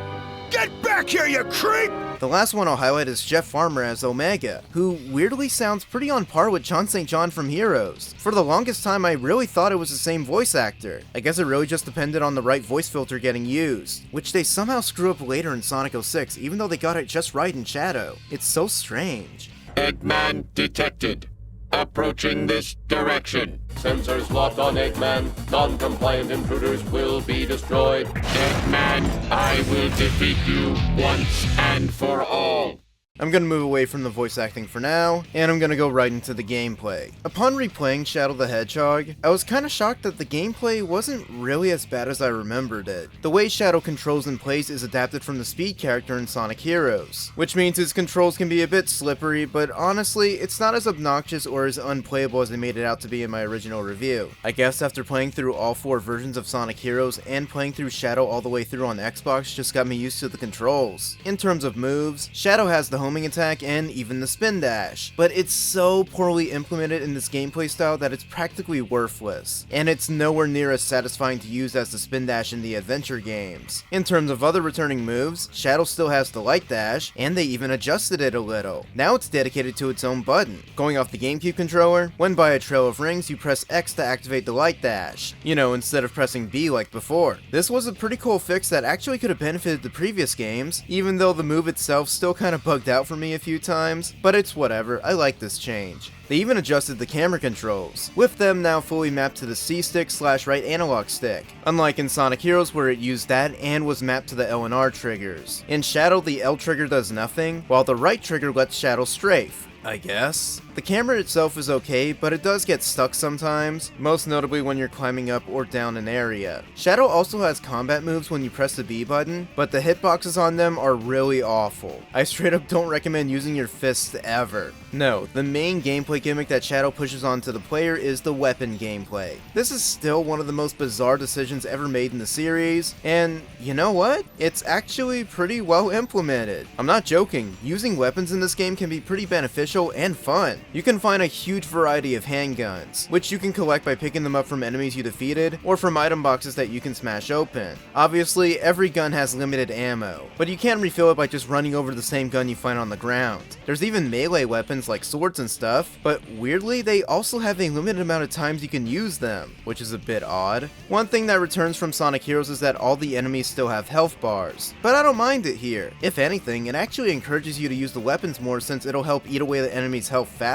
Speaker 3: Get back here, you creep!
Speaker 1: The last one I'll highlight is Jeff Farmer as Omega, who weirdly sounds pretty on par with John St. John from Heroes. For the longest time, I really thought it was the same voice actor. I guess it really just depended on the right voice filter getting used, which they somehow screw up later in Sonic 06, even though they got it just right in Shadow. It's so strange.
Speaker 14: Eggman detected. Approaching this direction. Sensors locked on Eggman. Non-compliant intruders will be destroyed. Eggman, I will defeat you once and for all.
Speaker 1: I'm gonna move away from the voice acting for now, and I'm gonna go right into the gameplay. Upon replaying Shadow the Hedgehog, I was kinda shocked that the gameplay wasn't really as bad as I remembered it. The way Shadow controls and plays is adapted from the Speed character in Sonic Heroes, which means his controls can be a bit slippery, but honestly, it's not as obnoxious or as unplayable as they made it out to be in my original review. I guess after playing through all 4 versions of Sonic Heroes and playing through Shadow all the way through on Xbox just got me used to the controls. In terms of moves, Shadow has the homing attack and even the spin dash, but it's so poorly implemented in this gameplay style that it's practically worthless, and it's nowhere near as satisfying to use as the spin dash in the adventure games. In terms of other returning moves, Shadow still has the light dash, and they even adjusted it a little. Now it's dedicated to its own button. Going off the GameCube controller, when by a trail of rings you press X to activate the light dash, you know, instead of pressing B like before. This was a pretty cool fix that actually could have benefited the previous games, even though the move itself still kinda bugged out for me a few times, but it's whatever, I like this change. They even adjusted the camera controls, with them now fully mapped to the C-stick/right analog stick, unlike in Sonic Heroes where it used that and was mapped to the L and R triggers. In Shadow, the L trigger does nothing, while the right trigger lets Shadow strafe, I guess. The camera itself is okay, but it does get stuck sometimes, most notably when you're climbing up or down an area. Shadow also has combat moves when you press the B button, but the hitboxes on them are really awful. I straight up don't recommend using your fists ever. No, the main gameplay gimmick that Shadow pushes onto the player is the weapon gameplay. This is still one of the most bizarre decisions ever made in the series, and you know what? It's actually pretty well implemented. I'm not joking, using weapons in this game can be pretty beneficial and fun. You can find a huge variety of handguns, which you can collect by picking them up from enemies you defeated, or from item boxes that you can smash open. Obviously, every gun has limited ammo, but you can refill it by just running over the same gun you find on the ground. There's even melee weapons like swords and stuff, but weirdly, they also have a limited amount of times you can use them, which is a bit odd. One thing that returns from Sonic Heroes is that all the enemies still have health bars, but I don't mind it here. If anything, it actually encourages you to use the weapons more since it'll help eat away the enemy's health faster.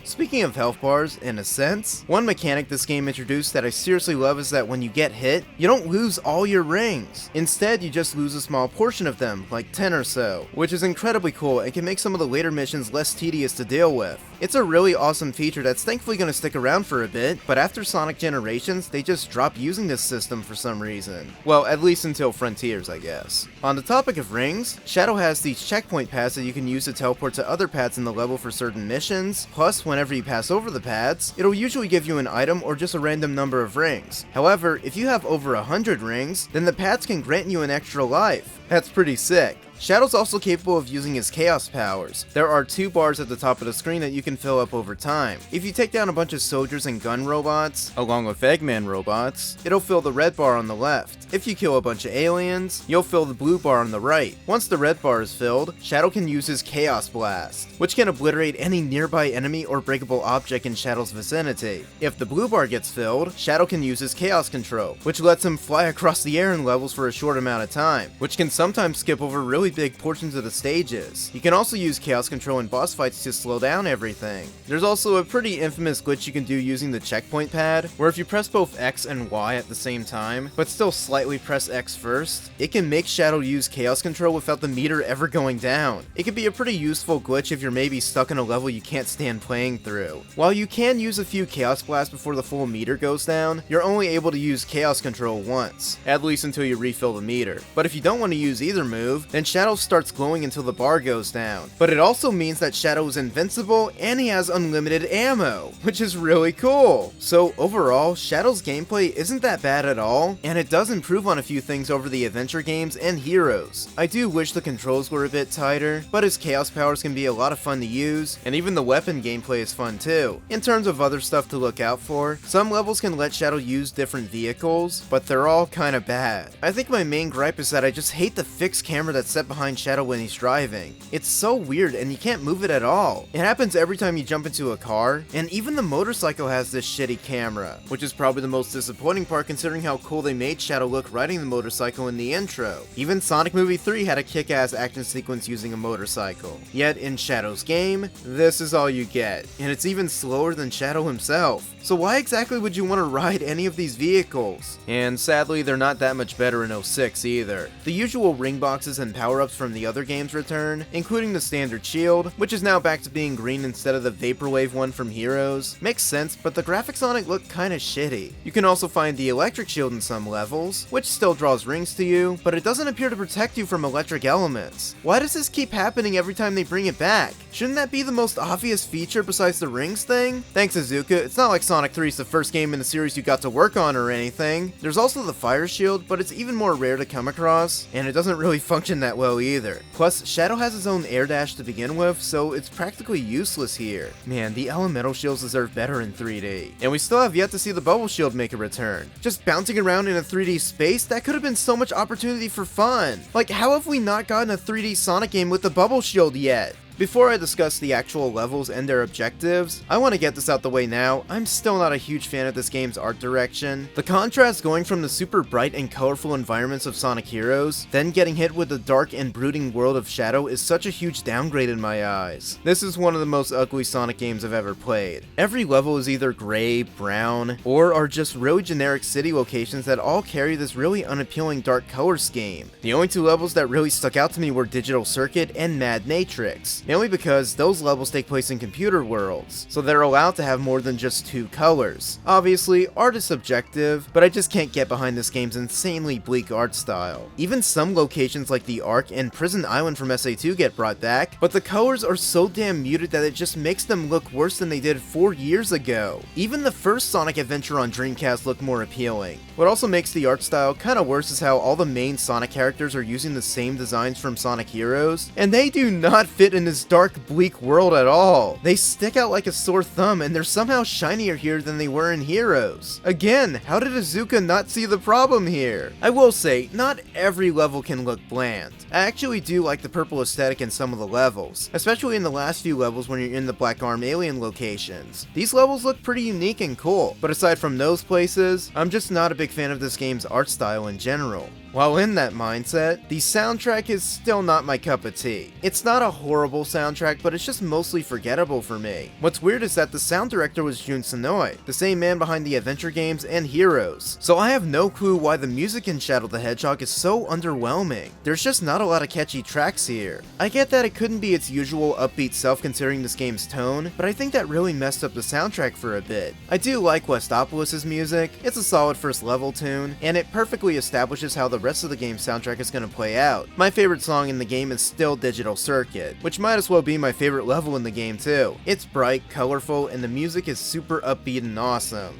Speaker 1: Speaking of health bars, in a sense, one mechanic this game introduced that I seriously love is that when you get hit, you don't lose all your rings. Instead, you just lose a small portion of them, like 10 or so, which is incredibly cool and can make some of the later missions less tedious to deal with. It's a really awesome feature that's thankfully going to stick around for a bit, but after Sonic Generations, they just dropped using this system for some reason. Well, at least until Frontiers, I guess. On the topic of rings, Shadow has these checkpoint pads that you can use to teleport to other pads in the level for certain missions, plus whenever you pass over the pads, it'll usually give you an item or just a random number of rings. However, if you have over 100 rings, then the pads can grant you an extra life. That's pretty sick. Shadow's also capable of using his chaos powers. There are 2 bars at the top of the screen that you can fill up over time. If you take down a bunch of soldiers and gun robots, along with Eggman robots, it'll fill the red bar on the left. If you kill a bunch of aliens, you'll fill the blue bar on the right. Once the red bar is filled, Shadow can use his Chaos Blast, which can obliterate any nearby enemy or breakable object in Shadow's vicinity. If the blue bar gets filled, Shadow can use his Chaos Control, which lets him fly across the air in levels for a short amount of time, which can sometimes skip over really big portions of the stages. You can also use Chaos Control in boss fights to slow down everything. There's also a pretty infamous glitch you can do using the checkpoint pad, where if you press both X and Y at the same time, but still slightly press X first, it can make Shadow use Chaos Control without the meter ever going down. It can be a pretty useful glitch if you're maybe stuck in a level you can't stand playing through. While you can use a few Chaos Blasts before the full meter goes down, you're only able to use Chaos Control once, at least until you refill the meter. But if you don't want to use either move, then Shadow starts glowing until the bar goes down. But it also means that Shadow is invincible and he has unlimited ammo, which is really cool. So overall, Shadow's gameplay isn't that bad at all, and it does improve on a few things over the adventure games and Heroes. I do wish the controls were a bit tighter, but his chaos powers can be a lot of fun to use, and even the weapon gameplay is fun too. In terms of other stuff to look out for, some levels can let Shadow use different vehicles, but they're all kinda bad. I think my main gripe is that I just hate the fixed camera that's set behind Shadow when he's driving. It's so weird and you can't move it at all. It happens every time you jump into a car, and even the motorcycle has this shitty camera, which is probably the most disappointing part considering how cool they made Shadow look riding the motorcycle in the intro. Even Sonic Movie 3 had a kick-ass action sequence using a motorcycle. Yet in Shadow's game, this is all you get, and it's even slower than Shadow himself. So why exactly would you want to ride any of these vehicles? And sadly, they're not that much better in 06 either. The usual ring boxes and power-ups from the other games return, including the standard shield, which is now back to being green instead of the Vaporwave one from Heroes. Makes sense, but the graphics on it look kinda shitty. You can also find the electric shield in some levels, which still draws rings to you, but it doesn't appear to protect you from electric elements. Why does this keep happening every time they bring it back? Shouldn't that be the most obvious feature besides the rings thing? Thanks, Azuka. It's not like Sonic 3 is the first game in the series you got to work on or anything. There's also the fire shield, but it's even more rare to come across, and it doesn't really function that well either. Plus, Shadow has his own air dash to begin with, so it's practically useless here. Man, the elemental shields deserve better in 3D. And we still have yet to see the bubble shield make a return. Just bouncing around in a 3D space, that could have been so much opportunity for fun. Like, how have we not gotten a 3D Sonic game with the bubble shield yet? Before I discuss the actual levels and their objectives, I want to get this out the way now. I'm still not a huge fan of this game's art direction. The contrast going from the super bright and colorful environments of Sonic Heroes, then getting hit with the dark and brooding world of Shadow is such a huge downgrade in my eyes. This is one of the most ugly Sonic games I've ever played. Every level is either gray, brown, or are just really generic city locations that all carry this really unappealing dark color scheme. The only 2 levels that really stuck out to me were Digital Circuit and Mad Matrix. Mainly because those levels take place in computer worlds, so they're allowed to have more than just 2 colors. Obviously, art is subjective, but I just can't get behind this game's insanely bleak art style. Even some locations like the Ark and Prison Island from SA2 get brought back, but the colors are so damn muted that it just makes them look worse than they did 4 years ago. Even the first Sonic adventure on Dreamcast looked more appealing. What also makes the art style kinda worse is how all the main Sonic characters are using the same designs from Sonic Heroes, and they do not fit in this dark, bleak world at all. They stick out like a sore thumb, and they're somehow shinier here than they were in Heroes. Again, how did Azuka not see the problem here? I will say, not every level can look bland. I actually do like the purple aesthetic in some of the levels, especially in the last few levels when you're in the Black Arm alien locations. These levels look pretty unique and cool, but aside from those places, I'm just not a big fan of this game's art style in general. While in that mindset, the soundtrack is still not my cup of tea. It's not a horrible soundtrack, but it's just mostly forgettable for me. What's weird is that the sound director was Jun Sonoe, the same man behind the adventure games and Heroes, so I have no clue why the music in Shadow the Hedgehog is so underwhelming. There's just not a lot of catchy tracks here. I get that it couldn't be its usual upbeat self considering this game's tone, but I think that really messed up the soundtrack for a bit. I do like Westopolis' music, it's a solid first level tune, and it perfectly establishes how the the rest of the game's soundtrack is going to play out. My favorite song in the game is still Digital Circuit, which might as well be my favorite level in the game too. It's bright, colorful, and the music is super upbeat and awesome.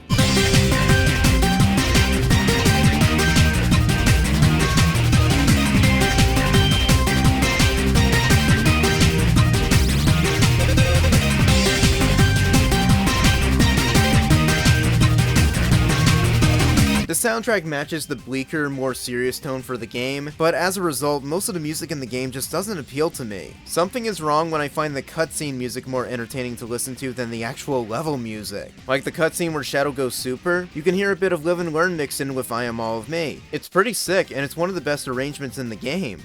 Speaker 1: The soundtrack matches the bleaker, more serious tone for the game, but as a result, most of the music in the game just doesn't appeal to me. Something is wrong when I find the cutscene music more entertaining to listen to than the actual level music. Like the cutscene where Shadow goes super, you can hear a bit of Live and Learn mixed in with I Am All of Me. It's pretty sick, and it's one of the best arrangements in the game.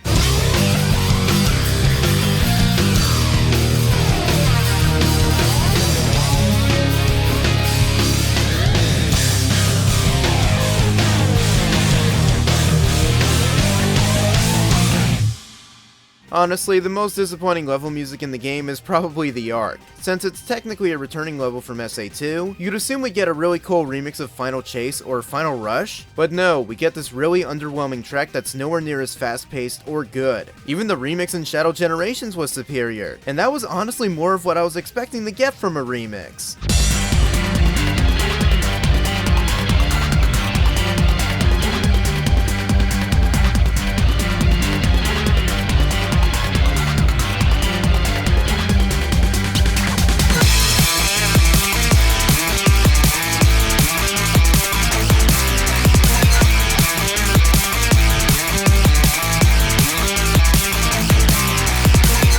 Speaker 1: Honestly, the most disappointing level music in the game is probably the Ark. Since it's technically a returning level from SA2, you'd assume we get a really cool remix of Final Chase or Final Rush, but no, we get this really underwhelming track that's nowhere near as fast-paced or good. Even the remix in Shadow Generations was superior, and that was honestly more of what I was expecting to get from a remix.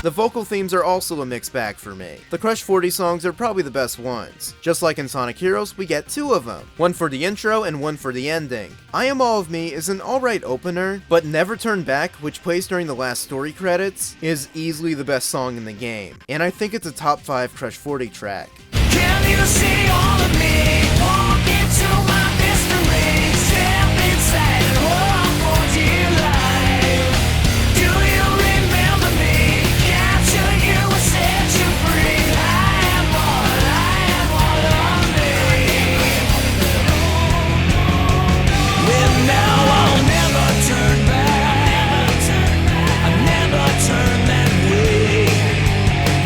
Speaker 1: The vocal themes are also a mixed bag for me. The Crush 40 songs are probably the best ones. Just like in Sonic Heroes, we get two of them. One for the intro and one for the ending. I Am All of Me is an alright opener, but Never Turn Back, which plays during the last story credits, is easily the best song in the game. And I think it's a top 5 Crush 40 track.
Speaker 15: Can you see all of me? Walk into my mystery. Step inside and walk for dear life. Do you remember me? Capture you and set you free. I am all of me. And now I'll never turn back. I'll never turn that way.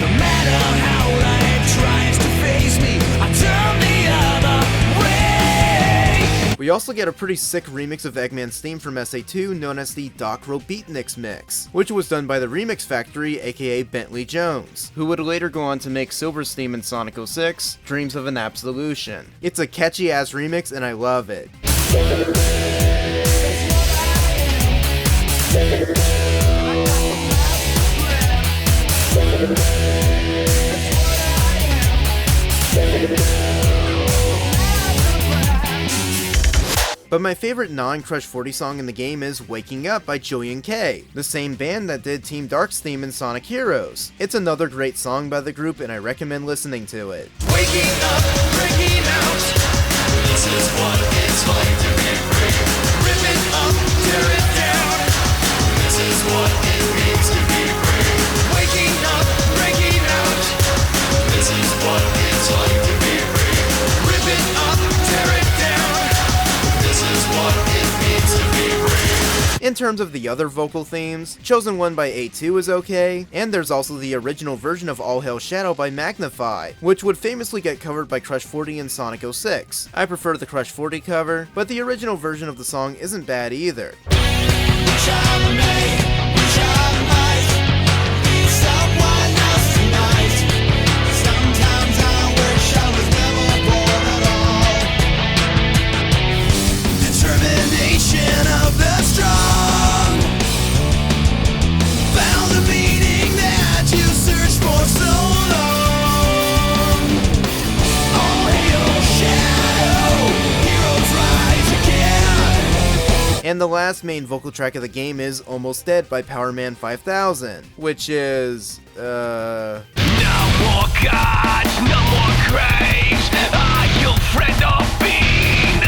Speaker 15: No matter how life tries to face me, I turn the other way.
Speaker 1: We also get a pretty sick remix of Eggman's theme from SA2 known as the Doc Robotnik's mix, which was done by the Remix Factory aka Bentley Jones, who would later go on to make Silver's theme in Sonic 06, Dreams of an Absolution. It's a catchy ass remix and I love it. But my favorite non-Crush 40 song in the game is Waking Up by Julian K, the same band that did Team Dark's theme in Sonic Heroes. It's another great song by the group and I recommend listening to it.
Speaker 15: Waking up, breaking out. This is what it's like to be free. Rip it up, tear it down. This is what it means to be free. Waking up, breaking out. This is what it's like to be free. Rip it up, tear it down. This is what it means to be free.
Speaker 1: In terms of the other vocal themes, Chosen One by A2 is okay, and there's also the original version of All Hail Shadow by Magnify, which would famously get covered by Crush 40 in Sonic 06. I prefer the Crush 40 cover, but the original version of the song isn't bad either.
Speaker 15: Of the strong, found the meaning that you searched for so long. All hail Shadow, heroes rise again.
Speaker 1: And the last main vocal track of the game is Almost Dead by Power Man 5000, which is,
Speaker 15: No more gods, no more graves. Are you friend or fiend?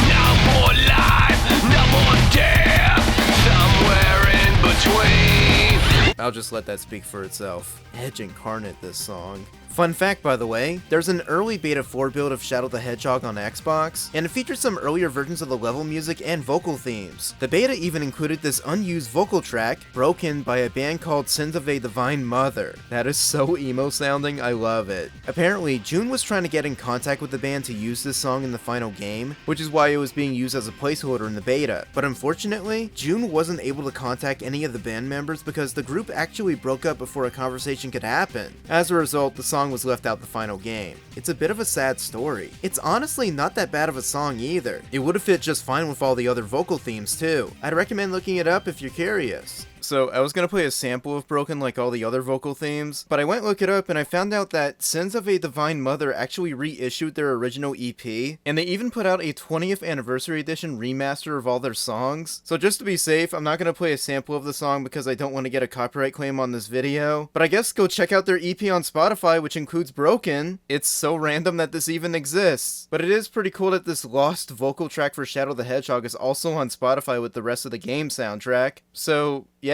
Speaker 15: No more life, no more death. Somewhere in between.
Speaker 1: I'll just let that speak for itself. Edge incarnate, this song. Fun fact, by the way, there's an early Beta 4 build of Shadow the Hedgehog on Xbox, and it features some earlier versions of the level music and vocal themes. The beta even included this unused vocal track, Broken, by a band called Sins of a Divine Mother. That is so emo sounding, I love it. Apparently, June was trying to get in contact with the band to use this song in the final game, which is why it was being used as a placeholder in the beta. But unfortunately, June wasn't able to contact any of the band members because the group actually broke up before a conversation could happen. As a result, the song was left out the final game. It's a bit of a sad story. It's honestly not that bad of a song either. It would have fit just fine with all the other vocal themes too. I'd recommend looking it up if you're curious. So I was gonna play a sample of Broken like all the other vocal themes, but I went look it up and I found out that Sins of a Divine Mother actually reissued their original EP, and they even put out a 20th anniversary edition remaster of all their songs. So just to be safe, I'm not gonna play a sample of the song because I don't want to get a copyright claim on this video, but I guess go check out their EP on Spotify, which includes Broken. It's so random that this even exists. But it is pretty cool that this lost vocal track for Shadow the Hedgehog is also on Spotify with the rest of the game soundtrack. So yeah.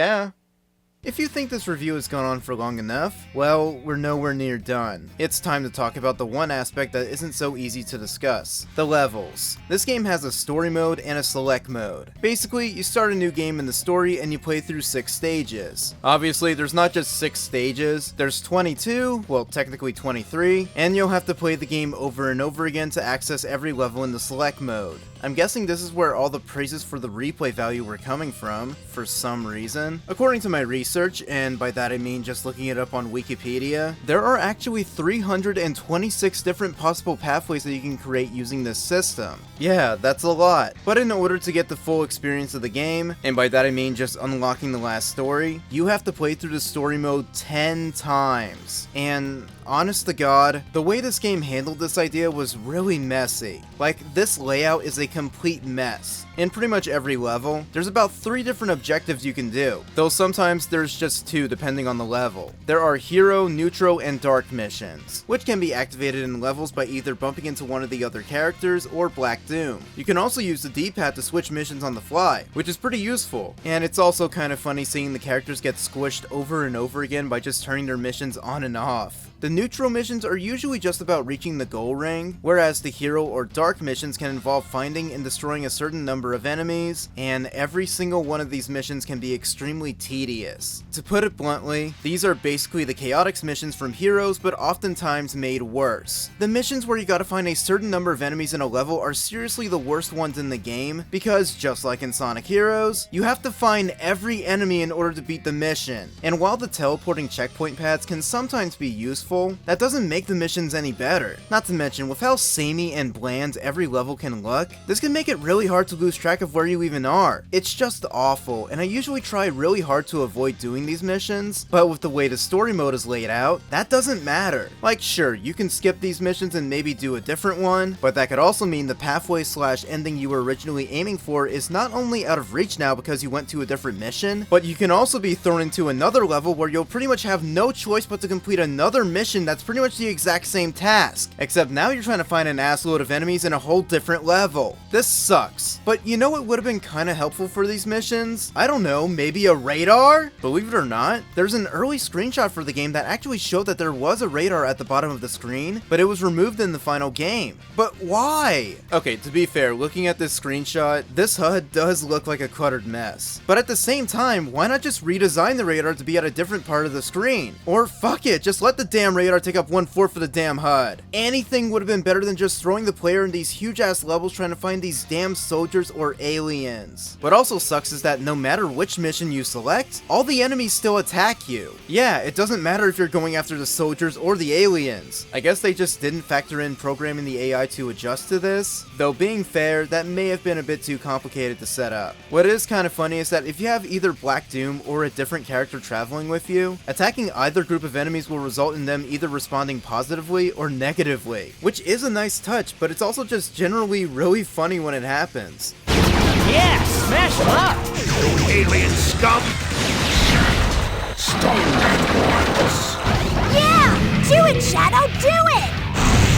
Speaker 1: If you think this review has gone on for long enough, well, we're nowhere near done. It's time to talk about the one aspect that isn't so easy to discuss, the levels. This game has a story mode and a select mode. Basically, you start a new game in the story and you play through 6 stages. Obviously, there's not just 6 stages, there's 22, well technically 23, and you'll have to play the game over and over again to access every level in the select mode. I'm guessing this is where all the praises for the replay value were coming from, for some reason. According to my research, and by that I mean just looking it up on Wikipedia, there are actually 326 different possible pathways that you can create using this system. Yeah, that's a lot. But in order to get the full experience of the game, and by that I mean just unlocking the last story, you have to play through the story mode 10 times. And honest to God, the way this game handled this idea was really messy. Like, this layout is a complete mess. In pretty much every level, there's about 3 different objectives you can do, though sometimes there's just 2 depending on the level. There are hero, neutral, and dark missions, which can be activated in levels by either bumping into one of the other characters or Black Doom. You can also use the D-pad to switch missions on the fly, which is pretty useful, and it's also kind of funny seeing the characters get squished over and over again by just turning their missions on and off. The neutral missions are usually just about reaching the goal ring, whereas the hero or dark missions can involve finding and destroying a certain number of enemies, and every single one of these missions can be extremely tedious. To put it bluntly, these are basically the chaotics missions from Heroes, but oftentimes made worse. The missions where you gotta find a certain number of enemies in a level are seriously the worst ones in the game, because just like in Sonic Heroes, you have to find every enemy in order to beat the mission. And while the teleporting checkpoint pads can sometimes be useful, that doesn't make the missions any better. Not to mention, with how samey and bland every level can look, this can make it really hard to lose track of where you even are. It's just awful, and I usually try really hard to avoid doing these missions, but with the way the story mode is laid out, that doesn't matter. Like, sure, you can skip these missions and maybe do a different one, but that could also mean the pathway / ending you were originally aiming for is not only out of reach now because you went to a different mission, but you can also be thrown into another level where you'll pretty much have no choice but to complete another mission that's pretty much the exact same task, except now you're trying to find an assload of enemies in a whole different level. This sucks. But you know what would have been kinda helpful for these missions? I don't know, maybe a radar? Believe it or not, there's an early screenshot for the game that actually showed that there was a radar at the bottom of the screen, but it was removed in the final game. But why? Okay, to be fair, looking at this screenshot, this HUD does look like a cluttered mess. But at the same time, why not just redesign the radar to be at a different part of the screen? Or fuck it, just let the damn radar take up 1/4 of the damn HUD. Anything would have been better than just throwing the player in these huge ass levels trying to find these damn soldiers or aliens. What also sucks is that no matter which mission you select, all the enemies still attack you. Yeah, it doesn't matter if you're going after the soldiers or the aliens. I guess they just didn't factor in programming the AI to adjust to this, though being fair, that may have been a bit too complicated to set up. What is kind of funny is that if you have either Black Doom or a different character traveling with you, attacking either group of enemies will result in them either responding positively or negatively, which is a nice touch, but it's also just generally really funny when it happens.
Speaker 4: Yeah, smash them up!
Speaker 3: You alien scum!
Speaker 9: Stop that once!
Speaker 11: Yeah! Do it, Shadow! Do it!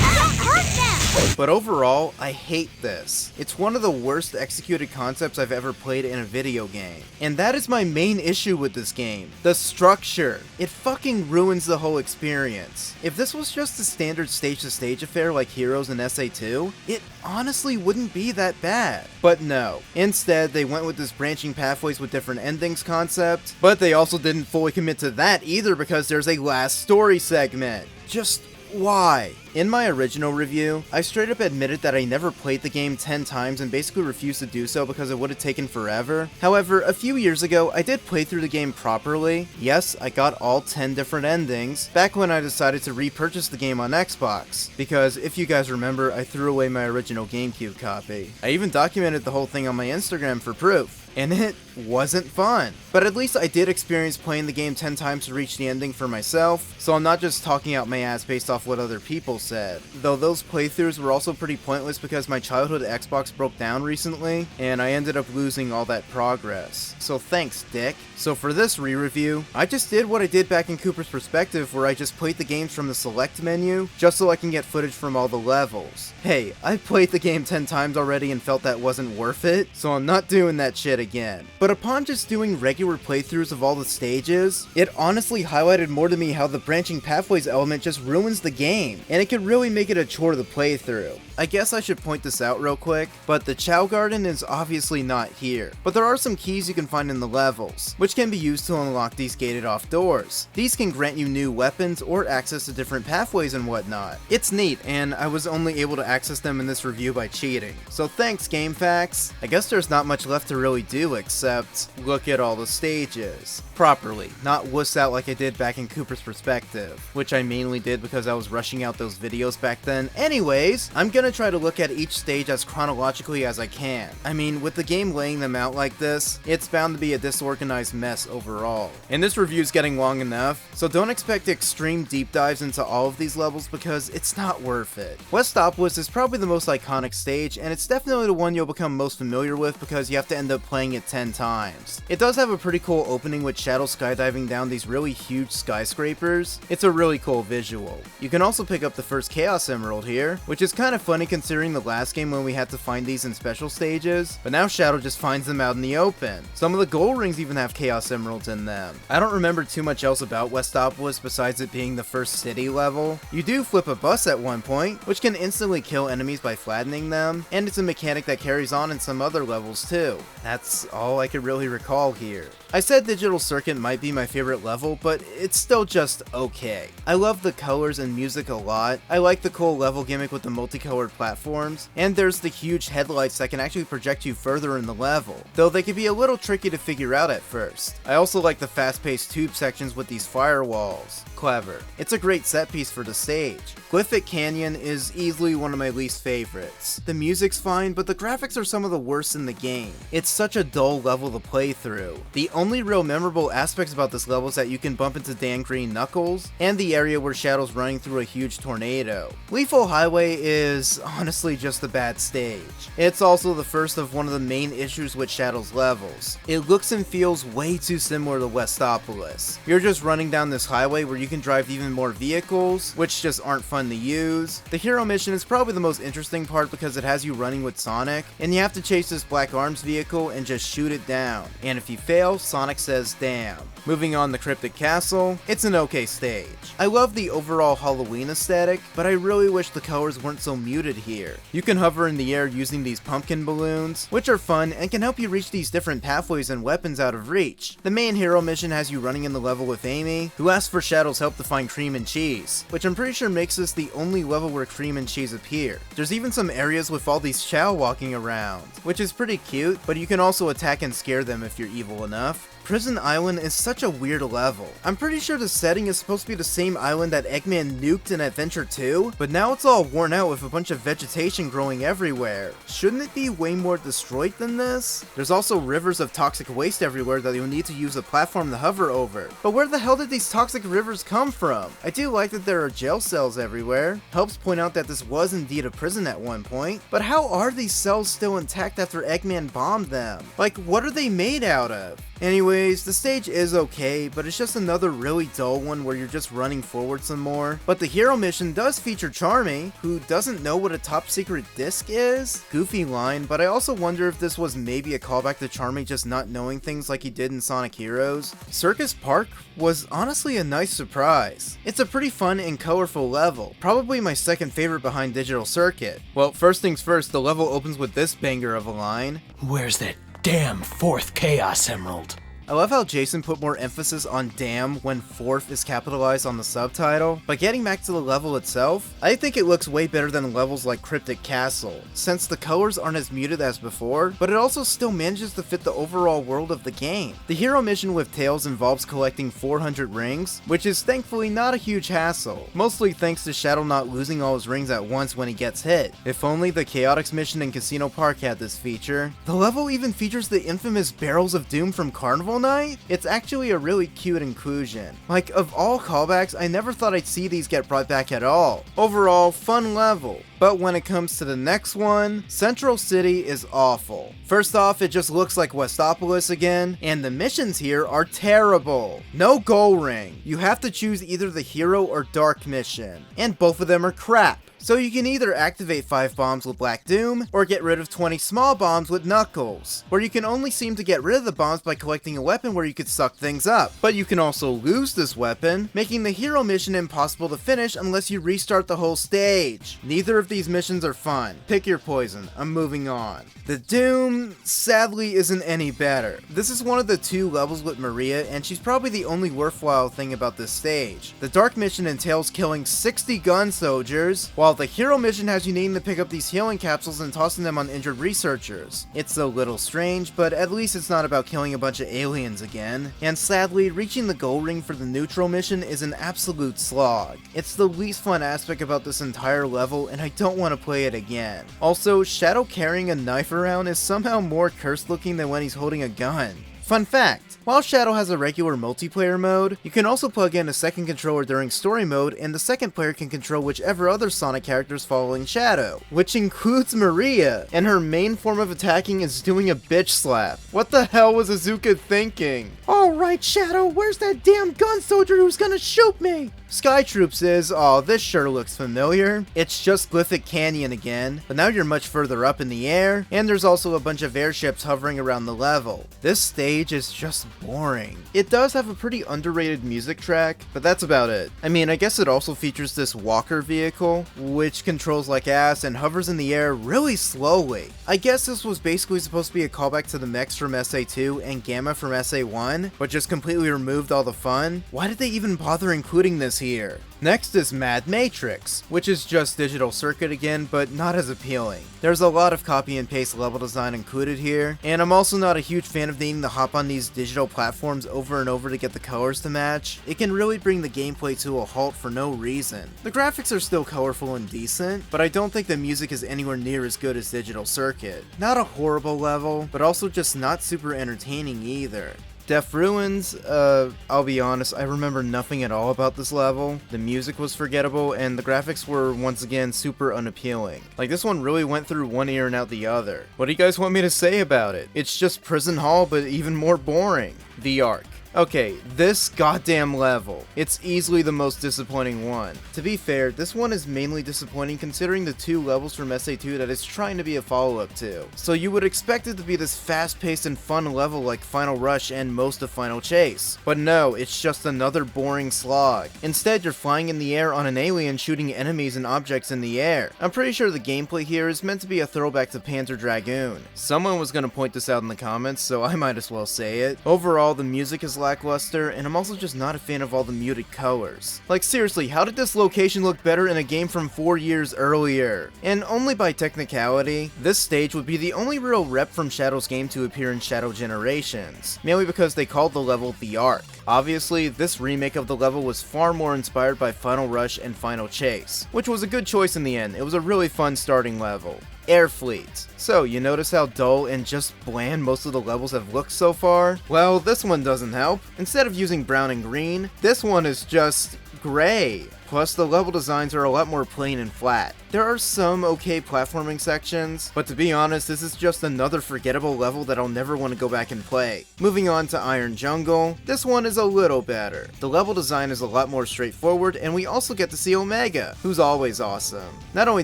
Speaker 11: Don't hurt them!
Speaker 1: But overall, I hate this. It's one of the worst executed concepts I've ever played in a video game. And that is my main issue with this game. The structure. It fucking ruins the whole experience. If this was just a standard stage-to-stage affair like Heroes and SA2, it honestly wouldn't be that bad. But no. Instead, they went with this branching pathways with different endings concept, but they also didn't fully commit to that either because there's a last story segment. Just why? In my original review, I straight up admitted that I never played the game 10 times and basically refused to do so because it would have taken forever. However, a few years ago, I did play through the game properly. Yes, I got all 10 different endings, back when I decided to repurchase the game on Xbox, because if you guys remember, I threw away my original GameCube copy. I even documented the whole thing on my Instagram for proof. And it wasn't fun. But at least I did experience playing the game 10 times to reach the ending for myself, so I'm not just talking out my ass based off what other people said. Though those playthroughs were also pretty pointless because my childhood Xbox broke down recently, and I ended up losing all that progress. So thanks, dick. So for this re-review, I just did what I did back in Cooper's Perspective where I just played the games from the select menu, just so I can get footage from all the levels. Hey, I played the game 10 times already and felt that wasn't worth it, so I'm not doing that shit again. But upon just doing regular playthroughs of all the stages, it honestly highlighted more to me how the branching pathways element just ruins the game, and it could really make it a chore to play through. I guess I should point this out real quick, but the Chow Garden is obviously not here, but there are some keys you can find in the levels, which can be used to unlock these gated off doors. These can grant you new weapons or access to different pathways and whatnot. It's neat, and I was only able to access them in this review by cheating. So thanks, GameFAQs. I guess there's not much left to really do except look at all the stages properly, not wuss out like I did back in Cooper's Perspective, which I mainly did because I was rushing out those videos back then. Anyways, I'm gonna try to look at each stage as chronologically as I can. I mean, with the game laying them out like this, it's bound to be a disorganized mess overall. And this review's getting long enough, so don't expect extreme deep dives into all of these levels because it's not worth it. Westopolis is probably the most iconic stage, and it's definitely the one you'll become most familiar with because you have to end up playing it 10 times. It does have a pretty cool opening with Shadow skydiving down these really huge skyscrapers. It's a really cool visual. You can also pick up the first Chaos Emerald here, which is kind of funny considering the last game when we had to find these in special stages, but now Shadow just finds them out in the open. Some of the gold rings even have Chaos Emeralds in them. I don't remember too much else about Westopolis besides it being the first city level. You do flip a bus at one point, which can instantly kill enemies by flattening them, and it's a mechanic that carries on in some other levels too. That's all I could really recall here. I said Digital Circuit might be my favorite level, but it's still just okay. I love the colors and music a lot. I like the cool level gimmick with the multicolored platforms, and there's the huge headlights that can actually project you further in the level, though they can be a little tricky to figure out at first. I also like the fast-paced tube sections with these firewalls. Clever. It's a great set piece for the stage. Glyphic Canyon is easily one of my least favorites. The music's fine, but the graphics are some of the worst in the game. It's such a dull level to play through. The only real memorable aspects about this level is that you can bump into Dan Green Knuckles, and the area where Shadow's running through a huge tornado. Lethal Highway is honestly just a bad stage. It's also the first of one of the main issues with Shadow's levels. It looks and feels way too similar to Westopolis. You're just running down this highway where you can drive even more vehicles, which just aren't fun to use. The hero mission is probably the most interesting part because it has you running with Sonic, and you have to chase this Black Arms vehicle and just shoot it down. And if you fail, Sonic says damn. Moving on to Cryptic Castle, it's an okay stage. I love the overall Halloween aesthetic, but I really wish the colors weren't so muted here. You can hover in the air using these pumpkin balloons, which are fun and can help you reach these different pathways and weapons out of reach. The main hero mission has you running in the level with Amy, who asks for Shadow's help to find Cream and Cheese, which I'm pretty sure makes this the only level where Cream and Cheese appear. There's even some areas with all these Chow walking around, which is pretty cute, but you can also attack and scare them if you're evil enough. Prison Island is such a weird level. I'm pretty sure the setting is supposed to be the same island that Eggman nuked in Adventure 2, but now it's all worn out with a bunch of vegetation growing everywhere. Shouldn't it be way more destroyed than this? There's also rivers of toxic waste everywhere that you'll need to use a platform to hover over. But where the hell did these toxic rivers come from? I do like that there are jail cells everywhere. Helps point out that this was indeed a prison at one point, but how are these cells still intact after Eggman bombed them? Like, what are they made out of? Anyways, the stage is okay, but it's just another really dull one where you're just running forward some more. But the hero mission does feature Charmy, who doesn't know what a top secret disc is? Goofy line, but I also wonder if this was maybe a callback to Charmy just not knowing things like he did in Sonic Heroes. Circus Park was honestly a nice surprise. It's a pretty fun and colorful level, probably my second favorite behind Digital Circuit. Well, first things first, the level opens with this banger of a line.
Speaker 2: Where's that damn fourth Chaos Emerald?
Speaker 1: I love how Jason put more emphasis on damn when fourth is capitalized on the subtitle, but getting back to the level itself, I think it looks way better than levels like Cryptic Castle, since the colors aren't as muted as before, but it also still manages to fit the overall world of the game. The hero mission with Tails involves collecting 400 rings, which is thankfully not a huge hassle, mostly thanks to Shadow not losing all his rings at once when he gets hit. If only the Chaotix mission in Casino Park had this feature. The level even features the infamous Barrels of Doom from Carnival Night? It's actually a really cute inclusion. Like, of all callbacks, I never thought I'd see these get brought back at all. Overall, fun level. But when it comes to the next one, Central City is awful. First off, it just looks like Westopolis again, and the missions here are terrible. No goal ring. You have to choose either the hero or dark mission, and both of them are crap. So you can either activate 5 bombs with Black Doom, or get rid of 20 small bombs with Knuckles, where you can only seem to get rid of the bombs by collecting a weapon where you could suck things up. But you can also lose this weapon, making the hero mission impossible to finish unless you restart the whole stage. Neither of these missions are fun. Pick your poison. I'm moving on. The Doom, sadly, isn't any better. This is one of the 2 levels with Maria, and she's probably the only worthwhile thing about this stage. The Dark mission entails killing 60 gun soldiers, while the hero mission has you needing to pick up these healing capsules and tossing them on injured researchers. It's a little strange, but at least it's not about killing a bunch of aliens again. And sadly, reaching the goal ring for the neutral mission is an absolute slog. It's the least fun aspect about this entire level, and I don't want to play it again. Also, Shadow carrying a knife around is somehow more cursed looking than when he's holding a gun. Fun fact, while Shadow has a regular multiplayer mode, you can also plug in a second controller during story mode, and the second player can control whichever other Sonic characters following Shadow, which includes Maria, and her main form of attacking is doing a bitch slap. What the hell was Azuka thinking? Alright Shadow, where's that damn gun soldier who's gonna shoot me? Sky Troops is, oh, this sure looks familiar. It's just Glyphic Canyon again, but now you're much further up in the air, and there's also a bunch of airships hovering around the level. This stage is just boring. It does have a pretty underrated music track, but that's about it. I mean, I guess it also features this walker vehicle, which controls like ass and hovers in the air really slowly. I guess this was basically supposed to be a callback to the mechs from SA2 and Gamma from SA1, but just completely removed all the fun. Why did they even bother including this here? Next is Mad Matrix, which is just Digital Circuit again, but not as appealing. There's a lot of copy and paste level design included here, and I'm also not a huge fan of needing to hop on these digital platforms over and over to get the colors to match. It can really bring the gameplay to a halt for no reason. The graphics are still colorful and decent, but I don't think the music is anywhere near as good as Digital Circuit. Not a horrible level, but also just not super entertaining either. Death Ruins, I'll be honest, I remember nothing at all about this level. The music was forgettable, and the graphics were, once again, super unappealing. Like, this one really went through one ear and out the other. What do you guys want me to say about it? It's just Prison Hall, but even more boring. The Ark. Okay, this goddamn level. It's easily the most disappointing one. To be fair, this one is mainly disappointing considering the 2 levels from SA2 that it's trying to be a follow-up to. So you would expect it to be this fast-paced and fun level like Final Rush and most of Final Chase. But no, it's just another boring slog. Instead, you're flying in the air on an alien shooting enemies and objects in the air. I'm pretty sure the gameplay here is meant to be a throwback to Panzer Dragoon. Someone was gonna point this out in the comments, so I might as well say it. Overall, the music is lackluster, and I'm also just not a fan of all the muted colors. Like seriously, how did this location look better in a game from 4 years earlier? And only by technicality, this stage would be the only real rep from Shadow's game to appear in Shadow Generations, mainly because they called the level The Ark. Obviously, this remake of the level was far more inspired by Final Rush and Final Chase, which was a good choice in the end. It was a really fun starting level. Air Fleet. So, you notice how dull and just bland most of the levels have looked so far? Well, this one doesn't help. Instead of using brown and green, this one is just gray. Plus, the level designs are a lot more plain and flat. There are some okay platforming sections, but to be honest, this is just another forgettable level that I'll never want to go back and play. Moving on to Iron Jungle, this one is a little better. The level design is a lot more straightforward, and we also get to see Omega, who's always awesome. Not only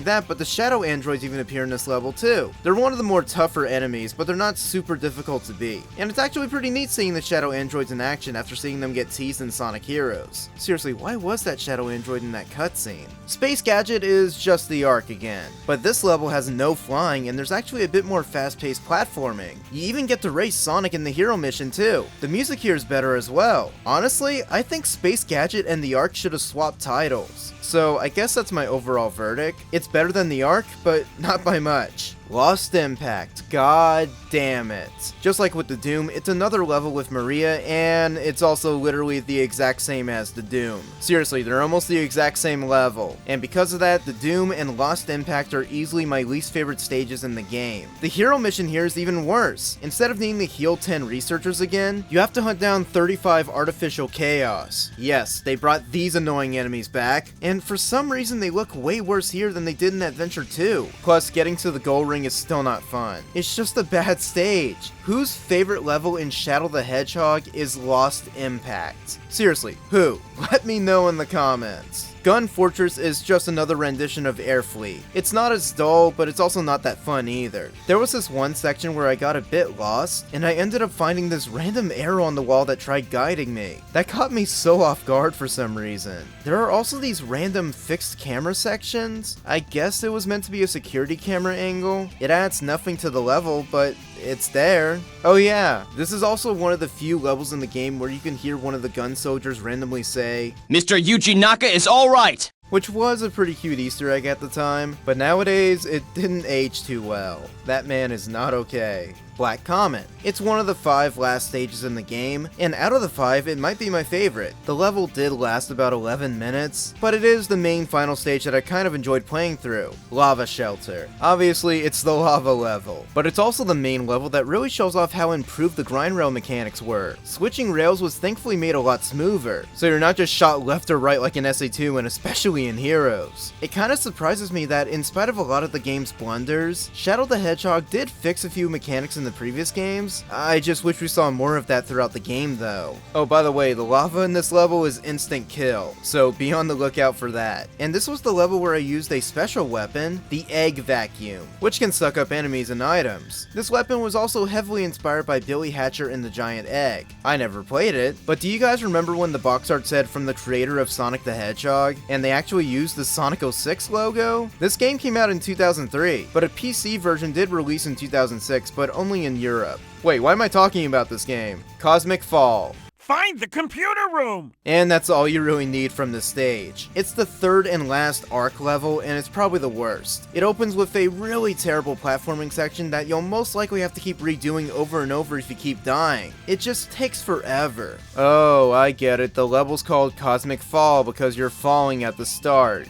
Speaker 1: that, but the shadow androids even appear in this level too. They're one of the more tougher enemies, but they're not super difficult to beat. And it's actually pretty neat seeing the shadow androids in action after seeing them get teased in Sonic Heroes. Seriously, why was that shadow android in that cutscene? Space Gadget is just the Ark again, but this level has no flying and there's actually a bit more fast-paced platforming. You even get to race Sonic in the hero mission too. The music here is better as well. Honestly, I think Space Gadget and the Ark should have swapped titles. So I guess that's my overall verdict. It's better than the Ark, but not by much. Lost Impact, god damn it. Just like with the Doom, it's another level with Maria, and it's also literally the exact same as the Doom. Seriously, they're almost the exact same level. And because of that, the Doom and Lost Impact are easily my least favorite stages in the game. The hero mission here is even worse. Instead of needing to heal 10 researchers again, you have to hunt down 35 artificial chaos. Yes, they brought these annoying enemies back, and for some reason they look way worse here than they did in Adventure 2. Plus, getting to the goal ring is still not fun. It's just a bad stage. Whose favorite level in Shadow the Hedgehog is Lost Impact? Seriously, who? Let me know in the comments. Gun Fortress is just another rendition of Air Fleet. It's not as dull, but it's also not that fun either. There was this one section where I got a bit lost, and I ended up finding this random arrow on the wall that tried guiding me. That caught me so off guard for some reason. There are also these random fixed camera sections. I guess it was meant to be a security camera angle. It adds nothing to the level, but it's there. Oh yeah, this is also one of the few levels in the game where you can hear one of the gun soldiers randomly say,
Speaker 16: "Mr. Yuji Naka is alright!"
Speaker 1: Which was a pretty cute Easter egg at the time, but nowadays it didn't age too well. That man is not okay. Black Comet. It's one of the 5 last stages in the game, and out of the 5, it might be my favorite. The level did last about 11 minutes, but it is the main final stage that I kind of enjoyed playing through. Lava Shelter. Obviously, it's the lava level, but it's also the main level that really shows off how improved the grind rail mechanics were. Switching rails was thankfully made a lot smoother, so you're not just shot left or right like in SA2 and especially in Heroes. It kind of surprises me that in spite of a lot of the game's blunders, Shadow the Hedgehog did fix a few mechanics in the previous games. I just wish we saw more of that throughout the game though. Oh, by the way, the lava in this level is instant kill, so be on the lookout for that. And this was the level where I used a special weapon, the Egg Vacuum, which can suck up enemies and items. This weapon was also heavily inspired by Billy Hatcher and the Giant Egg. I never played it, but do you guys remember when the box art said from the creator of Sonic the Hedgehog, and they actually used the Sonic 06 logo? This game came out in 2003, but a PC version did release in 2006, but only in Europe. Wait, why am I talking about this game? Cosmic Fall.
Speaker 5: Find the computer room!
Speaker 1: And that's all you really need from this stage. It's the 3rd and last Ark level, and it's probably the worst. It opens with a really terrible platforming section that you'll most likely have to keep redoing over and over if you keep dying. It just takes forever. Oh, I get it. The level's called Cosmic Fall because you're falling at the start.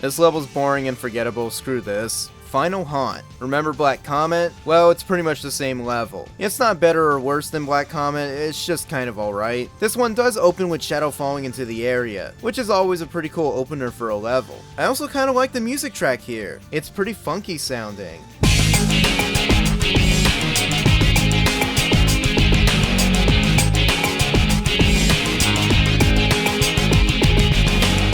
Speaker 1: This level's boring and forgettable, screw this. Final Haunt. Remember Black Comet? Well, it's pretty much the same level. It's not better or worse than Black Comet, it's just kind of alright. This one does open with Shadow falling into the area, which is always a pretty cool opener for a level. I also kind of like the music track here. It's pretty funky sounding.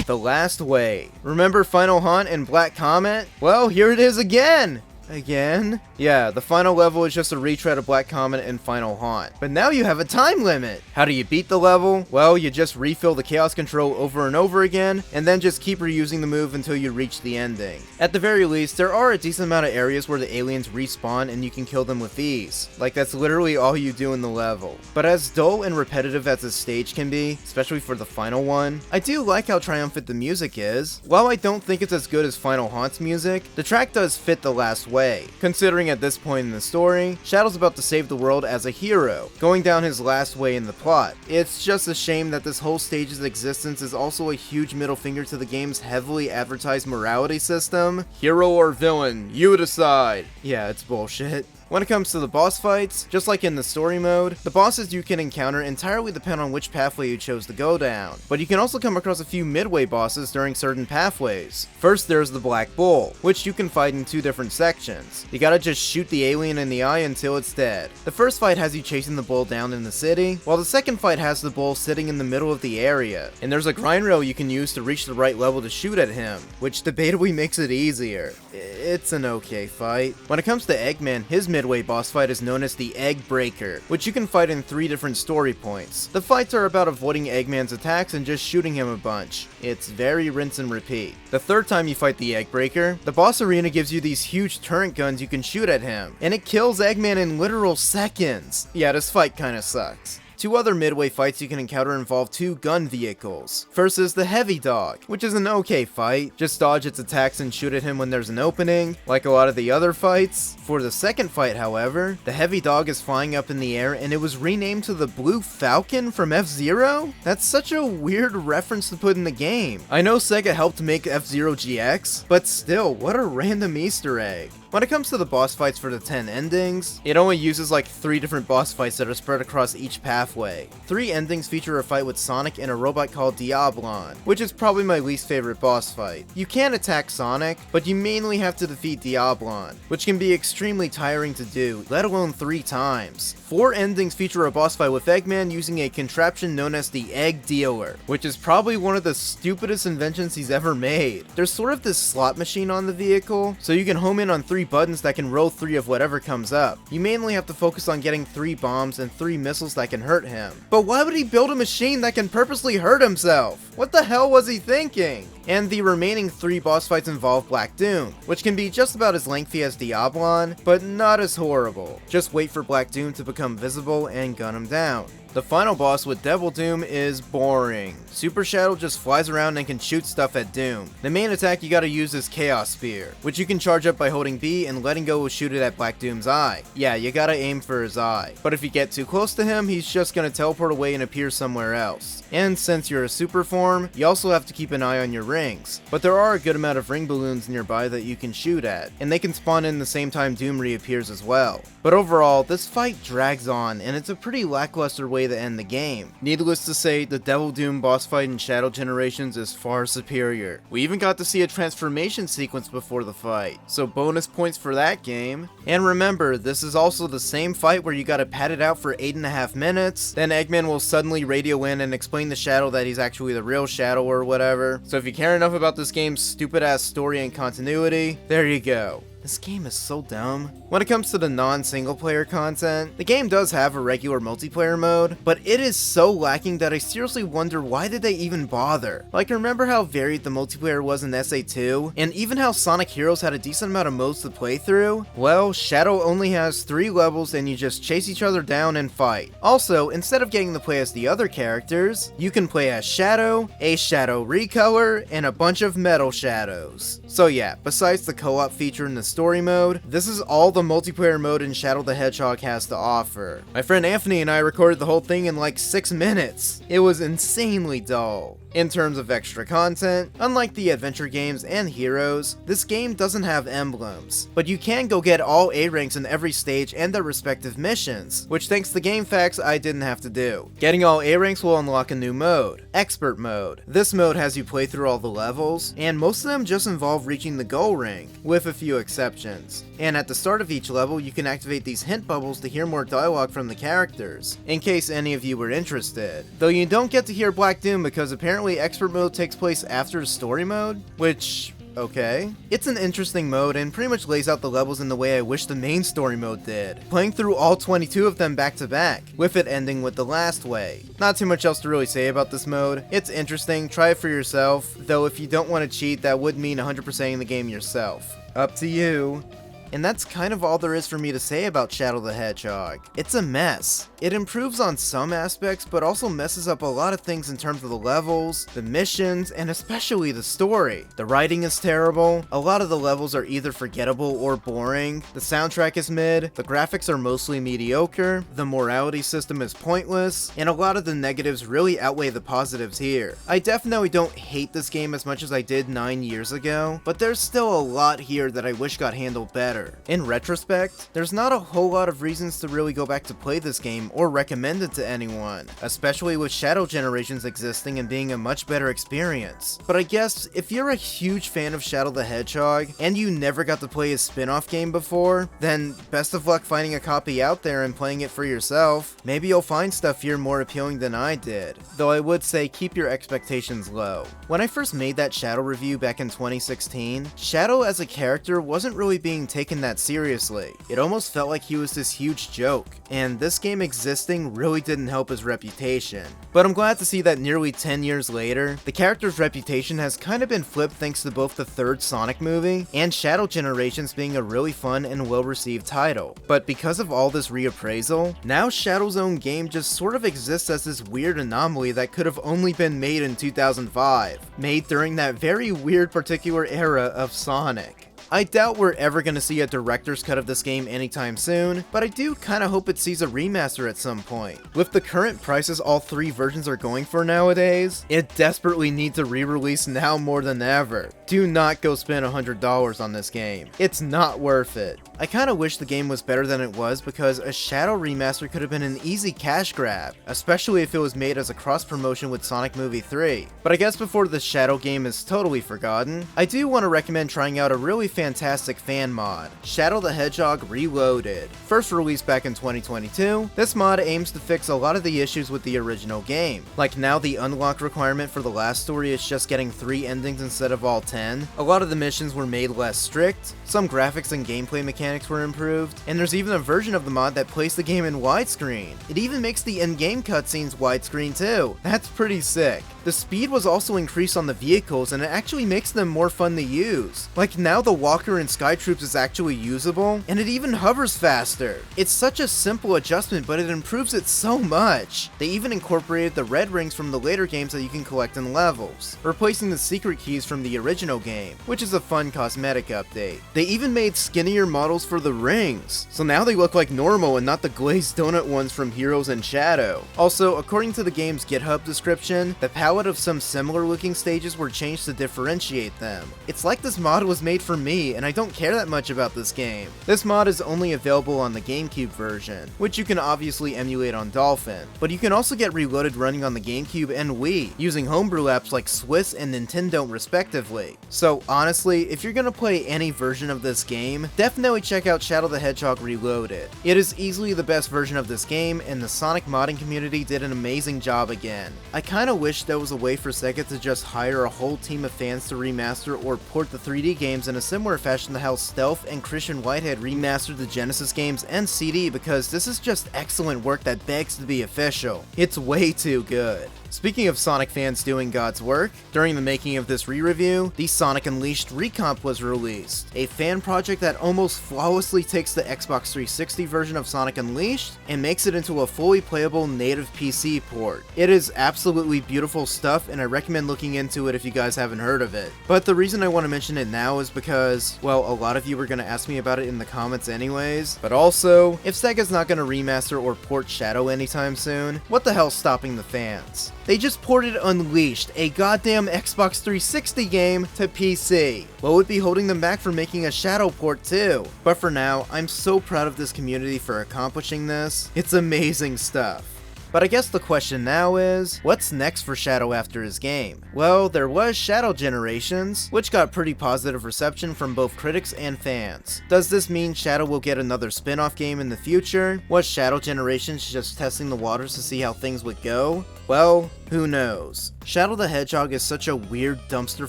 Speaker 1: The Last Way. Remember Final Haunt and Black Comet? Well, here it is again! Again? Yeah, the final level is just a retread of Black Comet and Final Haunt. But now you have a time limit! How do you beat the level? Well, you just refill the Chaos Control over and over again, and then just keep reusing the move until you reach the ending. At the very least, there are a decent amount of areas where the aliens respawn and you can kill them with ease. Like, that's literally all you do in the level. But as dull and repetitive as this stage can be, especially for the final one, I do like how triumphant the music is. While I don't think it's as good as Final Haunt's music, the track does fit the last way, considering at this point in the story, Shadow's about to save the world as a hero, going down his last way in the plot. It's just a shame that this whole stage's existence is also a huge middle finger to the game's heavily advertised morality system. Hero or villain, you decide. Yeah, it's bullshit. When it comes to the boss fights, just like in the story mode, the bosses you can encounter entirely depend on which pathway you chose to go down, but you can also come across a few midway bosses during certain pathways. First there's the Black Bull, which you can fight in 2 different sections. You gotta just shoot the alien in the eye until it's dead. The first fight has you chasing the bull down in the city, while the second fight has the bull sitting in the middle of the area, and there's a grind rail you can use to reach the right level to shoot at him, which debatably makes it easier. It's an okay fight. When it comes to Eggman, his midway boss fight is known as the Egg Breaker, which you can fight in 3 different story points. The fights are about avoiding Eggman's attacks and just shooting him a bunch. It's very rinse and repeat. The third time you fight the Egg Breaker, the boss arena gives you these huge turret guns you can shoot at him, and it kills Eggman in literal seconds. Yeah, this fight kinda sucks. 2 other midway fights you can encounter involve 2 gun vehicles. First is the Hedgehog, which is an okay fight. Just dodge its attacks and shoot at him when there's an opening, like a lot of the other fights. For the second fight, however, the Hedgehog is flying up in the air and it was renamed to the Blue Falcon from F-Zero? That's such a weird reference to put in the game. I know Sega helped make F-Zero GX, but still, what a random Easter egg. When it comes to the boss fights for the 10 endings, it only uses like 3 different boss fights that are spread across each pathway. 3 endings feature a fight with Sonic and a robot called Diablon, which is probably my least favorite boss fight. You can attack Sonic, but you mainly have to defeat Diablon, which can be extremely tiring to do, let alone 3 times. 4 endings feature a boss fight with Eggman using a contraption known as the Egg Dealer, which is probably one of the stupidest inventions he's ever made. There's sort of this slot machine on the vehicle, so you can home in on 3 buttons that can roll 3 of whatever comes up. You mainly have to focus on getting 3 bombs and 3 missiles that can hurt him. But why would he build a machine that can purposely hurt himself? What the hell was he thinking? And the remaining 3 boss fights involve Black Doom, which can be just about as lengthy as Diablon, but not as horrible. Just wait for Black Doom to become visible and gun him down. The final boss with Devil Doom is boring. Super Shadow just flies around and can shoot stuff at Doom. The main attack you gotta use is Chaos Spear, which you can charge up by holding B and letting go will shoot it at Black Doom's eye. Yeah, you gotta aim for his eye. But if you get too close to him, he's just gonna teleport away and appear somewhere else. And since you're a super form, you also have to keep an eye on your rings. But there are a good amount of ring balloons nearby that you can shoot at, and they can spawn in the same time Doom reappears as well. But overall, this fight drags on, and it's a pretty lackluster way to end the game. Needless to say, the Devil Doom boss fight in Shadow Generations is far superior. We even got to see a transformation sequence before the fight, so bonus points for that game. And remember, this is also the same fight where you gotta pad it out for 8.5 minutes, then Eggman will suddenly radio in and explain to Shadow that he's actually the real Shadow or whatever. So if you care enough about this game's stupid ass story and continuity, there you go. This game is so dumb. When it comes to the non-single player content, the game does have a regular multiplayer mode, but it is so lacking that I seriously wonder why did they even bother? Like, remember how varied the multiplayer was in SA2? And even how Sonic Heroes had a decent amount of modes to play through? Well, Shadow only has 3 levels and you just chase each other down and fight. Also, instead of getting to play as the other characters, you can play as Shadow, a Shadow Recolor, and a bunch of Metal Shadows. So yeah, besides the co-op feature in the story mode, this is all the multiplayer mode in Shadow the Hedgehog has to offer. My friend Anthony and I recorded the whole thing in like 6 minutes. It was insanely dull. In terms of extra content, unlike the adventure games and Heroes, this game doesn't have emblems, but you can go get all A ranks in every stage and their respective missions, which thanks to GameFAQs I didn't have to do. Getting all A ranks will unlock a new mode, Expert Mode. This mode has you play through all the levels, and most of them just involve reaching the goal ring, with a few exceptions. And at the start of each level, you can activate these hint bubbles to hear more dialogue from the characters, in case any of you were interested. Though you don't get to hear Black Doom because apparently Expert Mode takes place after the story mode, which, okay. It's an interesting mode and pretty much lays out the levels in the way I wish the main story mode did, playing through all 22 of them back to back, with it ending with the last way. Not too much else to really say about this mode. It's interesting, try it for yourself, though if you don't want to cheat, that would mean 100%ing the game yourself. Up to you. And that's kind of all there is for me to say about Shadow the Hedgehog. It's a mess. It improves on some aspects, but also messes up a lot of things in terms of the levels, the missions, and especially the story. The writing is terrible, a lot of the levels are either forgettable or boring, the soundtrack is mid, the graphics are mostly mediocre, the morality system is pointless, and a lot of the negatives really outweigh the positives here. I definitely don't hate this game as much as I did 9 years ago, but there's still a lot here that I wish got handled better. either. In retrospect, there's not a whole lot of reasons to really go back to play this game or recommend it to anyone, especially with Shadow Generations existing and being a much better experience. But I guess if you're a huge fan of Shadow the Hedgehog and you never got to play his spin-off game before, then best of luck finding a copy out there and playing it for yourself. Maybe you'll find stuff here more appealing than I did, though I would say keep your expectations low. When I first made that Shadow review back in 2016, Shadow as a character wasn't really being taken that seriously. It almost felt like he was this huge joke, and this game existing really didn't help his reputation. But I'm glad to see that nearly 10 years later, the character's reputation has kind of been flipped thanks to both the third Sonic movie and Shadow Generations being a really fun and well-received title. But because of all this reappraisal, now Shadow's own game just sort of exists as this weird anomaly that could have only been made in 2005, made during that very weird particular era of Sonic. I doubt we're ever gonna see a director's cut of this game anytime soon, but I do kinda hope it sees a remaster at some point. With the current prices all three versions are going for nowadays, it desperately needs a re-release now more than ever. Do not go spend $100 on this game. It's not worth it. I kinda wish the game was better than it was because a Shadow remaster could have been an easy cash grab, especially if it was made as a cross-promotion with Sonic Movie 3. But I guess before the Shadow game is totally forgotten, I do want to recommend trying out a really fantastic fan mod, Shadow the Hedgehog Reloaded. First released back in 2022, this mod aims to fix a lot of the issues with the original game. Like now the unlock requirement for the last story is just getting 3 endings instead of all 10, a lot of the missions were made less strict, some graphics and gameplay mechanics were improved, and there's even a version of the mod that plays the game in widescreen. It even makes the in-game cutscenes widescreen too. That's pretty sick. The speed was also increased on the vehicles and it actually makes them more fun to use. Like now the Walker in Sky Troops is actually usable, and it even hovers faster. It's such a simple adjustment, but it improves it so much. They even incorporated the red rings from the later games that you can collect in levels, replacing the secret keys from the original game, which is a fun cosmetic update. They even made skinnier models for the rings, so now they look like normal and not the glazed donut ones from Heroes and Shadow. Also, according to the game's GitHub description, the palette of some similar looking stages were changed to differentiate them. It's like this mod was made for me, and I don't care that much about this game. This mod is only available on the GameCube version, which you can obviously emulate on Dolphin, but you can also get Reloaded running on the GameCube and Wii, using homebrew apps like Swiss and Nintendo respectively. So honestly, if you're gonna play any version of this game, definitely check out Shadow the Hedgehog Reloaded. It is easily the best version of this game, and the Sonic modding community did an amazing job again. I kinda wish there was a way for Sega to just hire a whole team of fans to remaster or port the 3D games in a similar fashion to how Stealth and Christian Whitehead remastered the Genesis games and CD, because this is just excellent work that begs to be official. It's way too good. Speaking of Sonic fans doing God's work, during the making of this re-review, the Sonic Unleashed Recomp was released, a fan project that almost flawlessly takes the Xbox 360 version of Sonic Unleashed and makes it into a fully playable native PC port. It is absolutely beautiful stuff, and I recommend looking into it if you guys haven't heard of it. But the reason I want to mention it now is because, well, a lot of you were going to ask me about it in the comments anyways, but also, if Sega's not going to remaster or port Shadow anytime soon, what the hell's stopping the fans? They just ported Unleashed, a goddamn Xbox 360 game, to PC. What would be holding them back from making a Shadow port too? But for now, I'm so proud of this community for accomplishing this. It's amazing stuff. But I guess the question now is, what's next for Shadow after his game? Well, there was Shadow Generations, which got pretty positive reception from both critics and fans. Does this mean Shadow will get another spin-off game in the future? Was Shadow Generations just testing the waters to see how things would go? Well, who knows? Shadow the Hedgehog is such a weird dumpster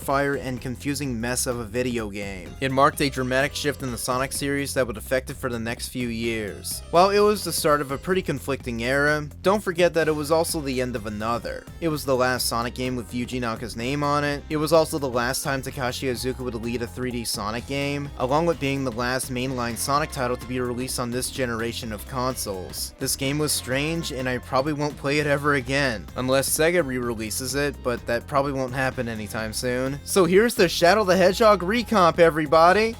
Speaker 1: fire and confusing mess of a video game. It marked a dramatic shift in the Sonic series that would affect it for the next few years. While it was the start of a pretty conflicting era, don't forget that it was also the end of another. It was the last Sonic game with Yuji Naka's name on it. It was also the last time Takashi Iizuka would lead a 3D Sonic game, along with being the last mainline Sonic title to be released on this generation of consoles. This game was strange, and I probably won't play it ever again. Unless Sega re-releases it, but that probably won't happen anytime soon. So here's the Shadow the Hedgehog Recomp, everybody!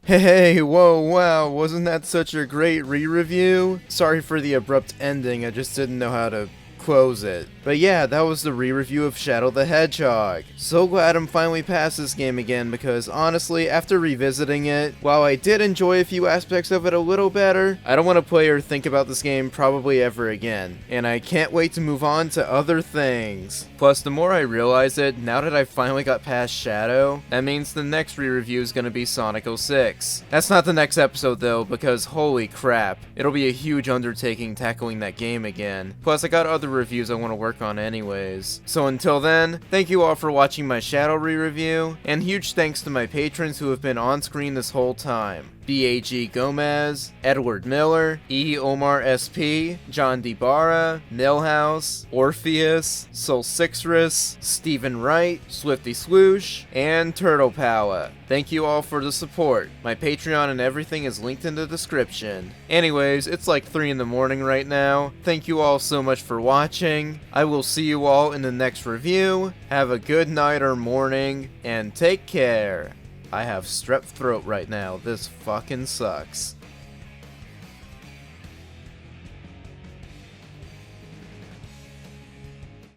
Speaker 1: Hey, whoa, wow, wasn't that such a great re-review? Sorry for the abrupt ending, I just didn't know how to close it. But yeah, that was the re-review of Shadow the Hedgehog. So glad I'm finally past this game again, because honestly, after revisiting it, while I did enjoy a few aspects of it a little better, I don't want to play or think about this game probably ever again, and I can't wait to move on to other things. Plus, the more I realize it, now that I've finally got past Shadow, that means the next re-review is going to be Sonic 06. That's not the next episode though, because holy crap, it'll be a huge undertaking tackling that game again. Plus, I got other reviews I want to work on anyways. So until then, thank you all for watching my Shadow re-review, and huge thanks to my patrons who have been on screen this whole time. B.A.G. Gomez, Edward Miller, E. Omar SP, John DeBarra, Millhouse, Orpheus, Soul Sixrus, Stephen Wright, Swifty Swoosh, and Turtle Powa. Thank you all for the support. My Patreon and everything is linked in the description. Anyways, it's like 3 in the morning right now. Thank you all so much for watching. I will see you all in the next review. Have a good night or morning, and take care. I have strep throat right now. This fucking sucks.